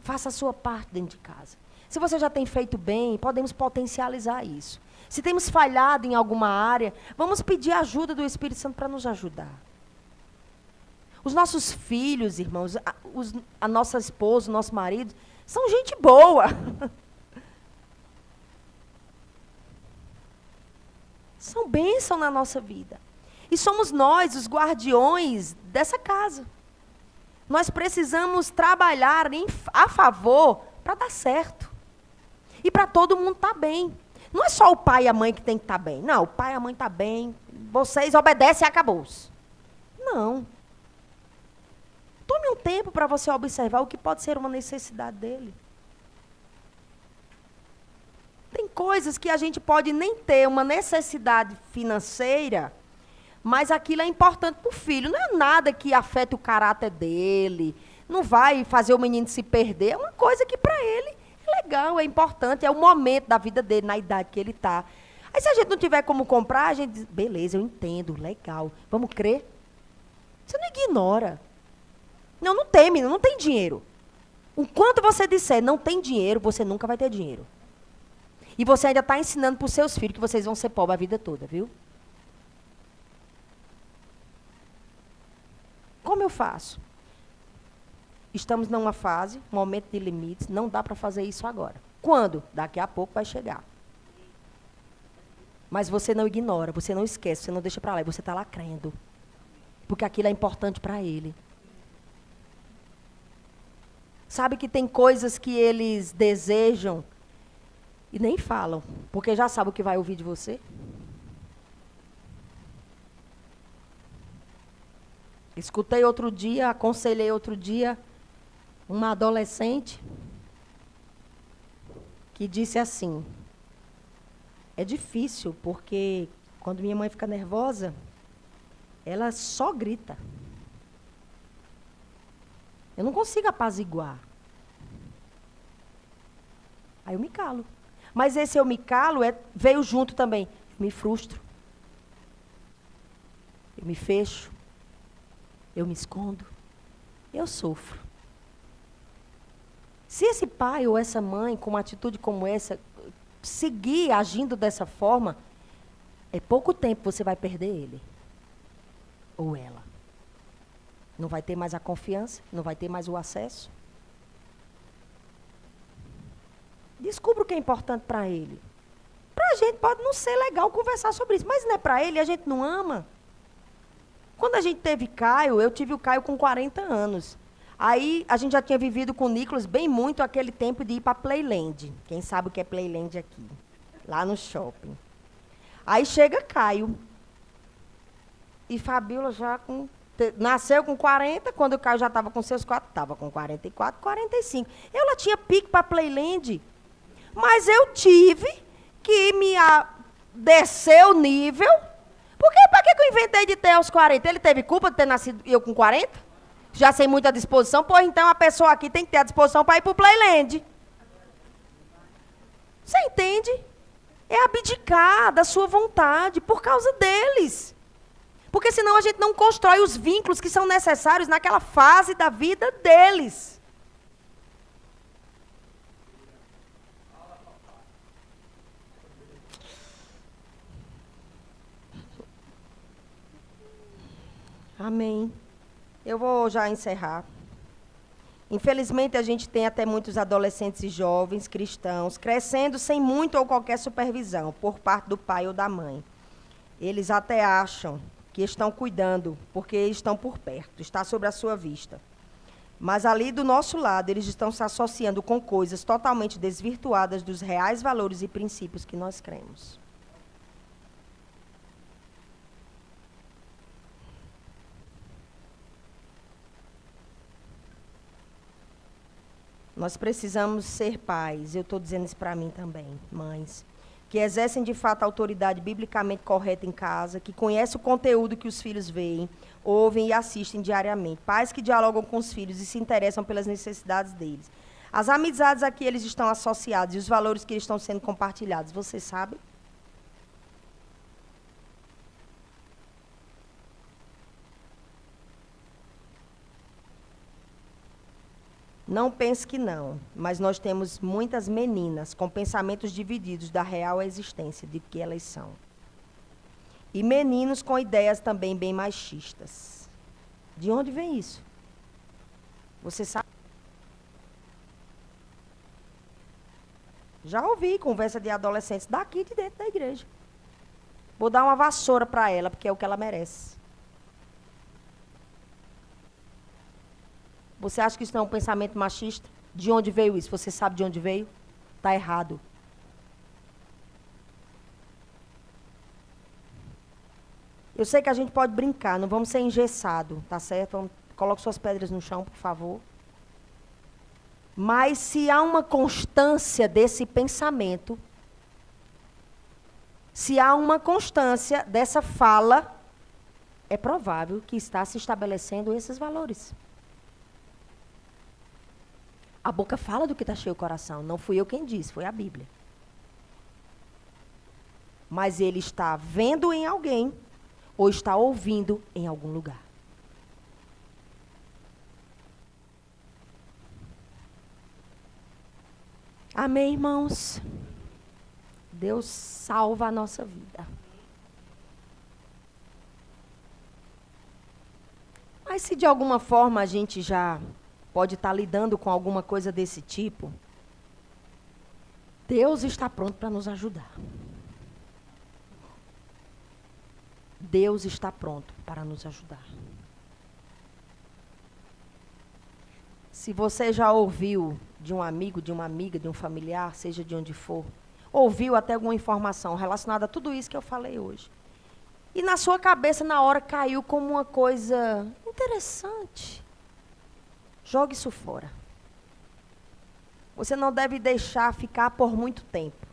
Faça a sua parte dentro de casa. Se você já tem feito bem, podemos potencializar isso. Se temos falhado em alguma área, vamos pedir a ajuda do Espírito Santo para nos ajudar. Os nossos filhos, irmãos, a nossa esposa, o nosso marido, são gente boa. São bênção na nossa vida. E somos nós, os guardiões dessa casa. Nós precisamos trabalhar a favor para dar certo. E para todo mundo estar bem. Não é só o pai e a mãe que tem que estar bem. Não, o pai e a mãe estão bem. Vocês obedecem e acabou-se. Não. Tome um tempo para você observar o que pode ser uma necessidade dele. Tem coisas que a gente pode nem ter uma necessidade financeira, mas aquilo é importante para o filho. Não é nada que afeta o caráter dele. Não vai fazer o menino se perder. É uma coisa que para ele é legal, é importante. É o momento da vida dele, na idade que ele está. Aí se a gente não tiver como comprar, a gente diz, beleza, eu entendo, legal. Vamos crer? Você não ignora. Não tem, menino, não tem dinheiro. Enquanto você disser não tem dinheiro, você nunca vai ter dinheiro. E você ainda está ensinando para os seus filhos que vocês vão ser pobres a vida toda, viu? Como eu faço? Estamos numa fase, momento de limites, não dá para fazer isso agora. Quando? Daqui a pouco vai chegar. Mas você não ignora, você não esquece, você não deixa para lá, e você está lá crendo. Porque aquilo é importante para ele. Sabe que tem coisas que eles desejam e nem falam, porque já sabe o que vai ouvir de você? Escutei outro dia, aconselhei outro dia, uma adolescente que disse assim, é difícil, porque quando minha mãe fica nervosa, ela só grita. Eu não consigo apaziguar. Aí eu me calo. Mas esse eu me calo veio junto também. Me frustro. Eu me fecho. Eu me escondo. Eu sofro. Se esse pai ou essa mãe, com uma atitude como essa, seguir agindo dessa forma, é pouco tempo você vai perder ele. Ou ela. Não vai ter mais a confiança, não vai ter mais o acesso. Descubra o que é importante para ele. Para a gente pode não ser legal conversar sobre isso, mas não é para ele, a gente não ama. Quando a gente teve Caio, eu tive o Caio com 40 anos. Aí a gente já tinha vivido com o Nicolas bem muito aquele tempo de ir para Playland. Quem sabe o que é Playland aqui? Lá no shopping. Aí chega Caio. E Fabíola já nasceu com 40, quando o Caio já estava com seus 4, estava com 44, 45. Ela tinha pique para Playland. Mas eu tive que descer o nível. Porque para que eu inventei de ter aos 40? Ele teve culpa de ter nascido eu com 40? Já sem muita disposição? Pois então a pessoa aqui tem que ter a disposição para ir para o Playland. Você entende? É abdicar da sua vontade por causa deles. Porque senão a gente não constrói os vínculos que são necessários naquela fase da vida deles. Amém. Eu vou já encerrar. Infelizmente, a gente tem até muitos adolescentes e jovens cristãos crescendo sem muito ou qualquer supervisão por parte do pai ou da mãe. Eles até acham que estão cuidando, porque estão por perto, está sobre a sua vista. Mas ali do nosso lado, eles estão se associando com coisas totalmente desvirtuadas dos reais valores e princípios que nós cremos. Nós precisamos ser pais, eu estou dizendo isso para mim também, mães, que exercem de fato a autoridade biblicamente correta em casa, que conhecem o conteúdo que os filhos veem, ouvem e assistem diariamente. Pais que dialogam com os filhos e se interessam pelas necessidades deles. As amizades a que eles estão associados e os valores que estão sendo compartilhados, você sabe? Não pense que não, mas nós temos muitas meninas com pensamentos divididos da real existência de que elas são. E meninos com ideias também bem machistas. De onde vem isso? Você sabe? Já ouvi conversa de adolescentes daqui de dentro da igreja. Vou dar uma vassoura para ela, porque é o que ela merece. Você acha que isso não é um pensamento machista? De onde veio isso? Você sabe de onde veio? Está errado. Eu sei que a gente pode brincar, não vamos ser engessados, tá certo? Coloque suas pedras no chão, por favor. Mas se há uma constância desse pensamento, se há uma constância dessa fala, é provável que está se estabelecendo esses valores. A boca fala do que está cheio o coração. Não fui eu quem disse, foi a Bíblia. Mas ele está vendo em alguém ou está ouvindo em algum lugar. Amém, irmãos? Deus salva a nossa vida. Mas se de alguma forma a gente já pode estar lidando com alguma coisa desse tipo, Deus está pronto para nos ajudar. Deus está pronto para nos ajudar. Se você já ouviu de um amigo, de uma amiga, de um familiar, seja de onde for, ouviu até alguma informação relacionada a tudo isso que eu falei hoje, e na sua cabeça, na hora, caiu como uma coisa interessante, jogue isso fora. Você não deve deixar ficar por muito tempo.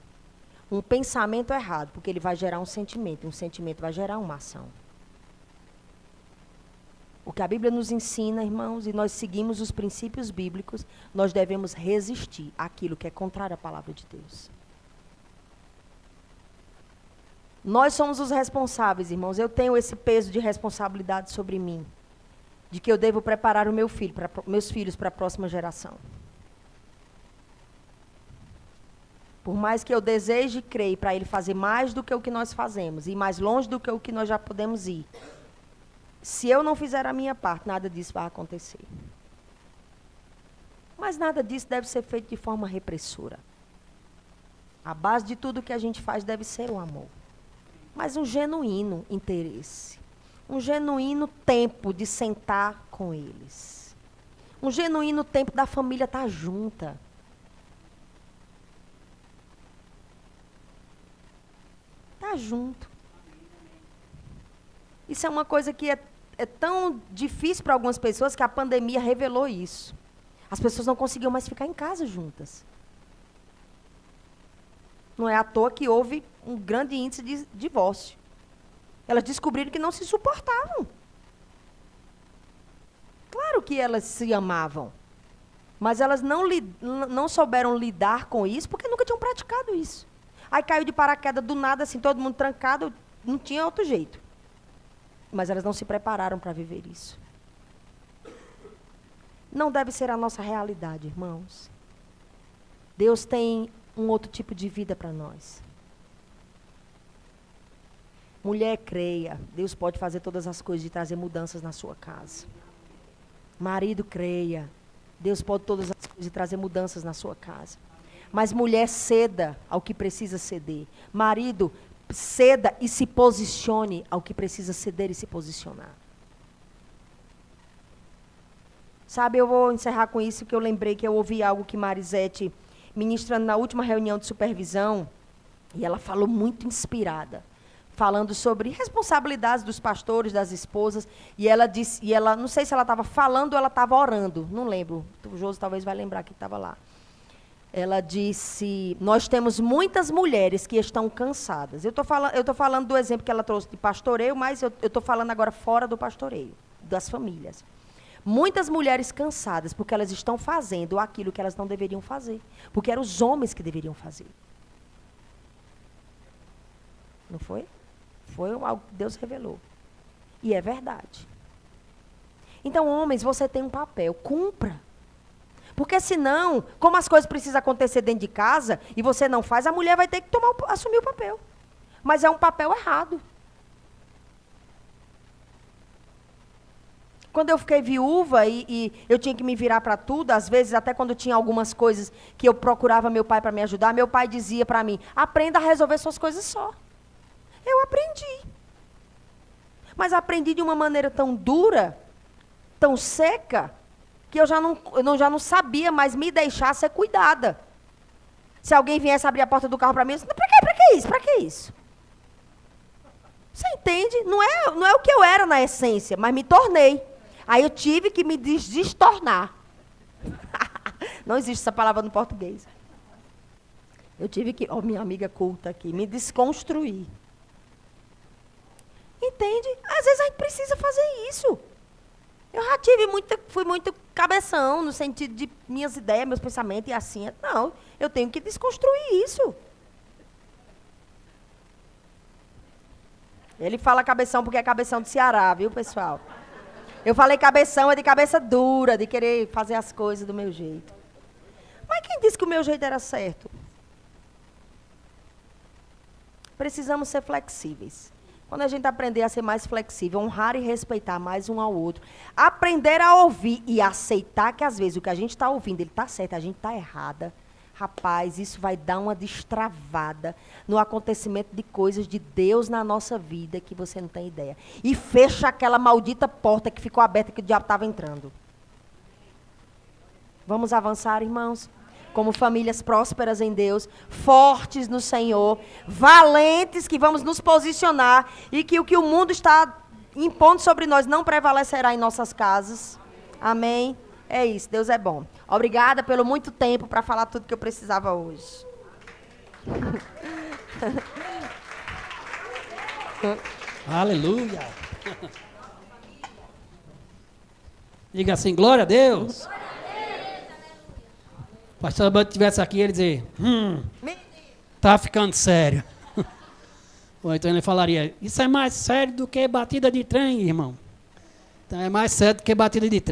Um pensamento errado, porque ele vai gerar um sentimento vai gerar uma ação. O que a Bíblia nos ensina, irmãos, e nós seguimos os princípios bíblicos, nós devemos resistir àquilo que é contrário à palavra de Deus. Nós somos os responsáveis, irmãos. Eu tenho esse peso de responsabilidade sobre mim, de que eu devo preparar meus filhos para a próxima geração. Por mais que eu deseje e creia para ele fazer mais do que o que nós fazemos, e mais longe do que o que nós já podemos ir, se eu não fizer a minha parte, nada disso vai acontecer. Mas nada disso deve ser feito de forma repressora. A base de tudo que a gente faz deve ser o amor. Mas um genuíno interesse. Um genuíno tempo de sentar com eles. Um genuíno tempo da família estar junta. Estar junto. Isso é uma coisa que é tão difícil para algumas pessoas que a pandemia revelou isso. As pessoas não conseguiam mais ficar em casa juntas. Não é à toa que houve um grande índice de divórcio. Elas descobriram que não se suportavam. Claro que elas se amavam. Mas elas não souberam lidar com isso porque nunca tinham praticado isso. Aí caiu de paraquedas do nada, assim, todo mundo trancado, não tinha outro jeito. Mas elas não se prepararam para viver isso. Não deve ser a nossa realidade, irmãos. Deus tem um outro tipo de vida para nós. Mulher, creia, Deus pode fazer todas as coisas e trazer mudanças na sua casa. Marido, creia, Deus pode todas as coisas e trazer mudanças na sua casa. Mas mulher, ceda ao que precisa ceder. Marido, ceda e se posicione ao que precisa ceder e se posicionar. Sabe, eu vou encerrar com isso, que eu lembrei que eu ouvi algo que Marisete, ministrando na última reunião de supervisão, e ela falou muito inspirada, falando sobre responsabilidades dos pastores, das esposas, e ela disse, não sei se ela estava falando ou ela estava orando, não lembro, o Josi talvez vai lembrar que estava lá. Ela disse, nós temos muitas mulheres que estão cansadas. Eu estou falando do exemplo que ela trouxe de pastoreio, mas eu estou falando agora fora do pastoreio, das famílias. Muitas mulheres cansadas, porque elas estão fazendo aquilo que elas não deveriam fazer, porque eram os homens que deveriam fazer. Não foi? Foi algo que Deus revelou. E é verdade. Então, homens, você tem um papel, cumpra. Porque senão, como as coisas precisam acontecer dentro de casa, e você não faz, a mulher vai ter que assumir o papel. Mas é um papel errado. Quando eu fiquei viúva e eu tinha que me virar para tudo, às vezes, até quando tinha algumas coisas que eu procurava meu pai para me ajudar, meu pai dizia para mim, aprenda a resolver suas coisas só. Eu aprendi. Mas aprendi de uma maneira tão dura, tão seca, que eu já não sabia mais me deixar ser cuidada. Se alguém viesse abrir a porta do carro para mim, eu disse, para que isso? Para que isso? Você entende? Não é o que eu era na essência, mas me tornei. Aí eu tive que me destornar. Não existe essa palavra no português. Eu tive que, minha amiga culta aqui, me desconstruir. Entende? Às vezes a gente precisa fazer isso. Eu já fui muito cabeção, no sentido de minhas ideias, meus pensamentos e assim. Não, eu tenho que desconstruir isso. Ele fala cabeção porque é cabeção do Ceará, viu, pessoal? Eu falei cabeção é de cabeça dura, de querer fazer as coisas do meu jeito. Mas quem disse que o meu jeito era certo? Precisamos ser flexíveis. Quando a gente aprender a ser mais flexível, honrar e respeitar mais um ao outro, aprender a ouvir e aceitar que às vezes o que a gente está ouvindo, ele está certo, a gente está errada. Rapaz, isso vai dar uma destravada no acontecimento de coisas de Deus na nossa vida que você não tem ideia. E fecha aquela maldita porta que ficou aberta que o diabo estava entrando. Vamos avançar, irmãos? Como famílias prósperas em Deus, fortes no Senhor, valentes que vamos nos posicionar e que o mundo está impondo sobre nós não prevalecerá em nossas casas. Amém? É isso, Deus é bom. Obrigada pelo muito tempo para falar tudo que eu precisava hoje. Aleluia. Diga assim, glória a Deus. O pastor Bando estivesse aqui, ele dizer, tá ficando sério. Ou então ele falaria, isso é mais sério do que batida de trem, irmão. Então é mais sério do que batida de trem.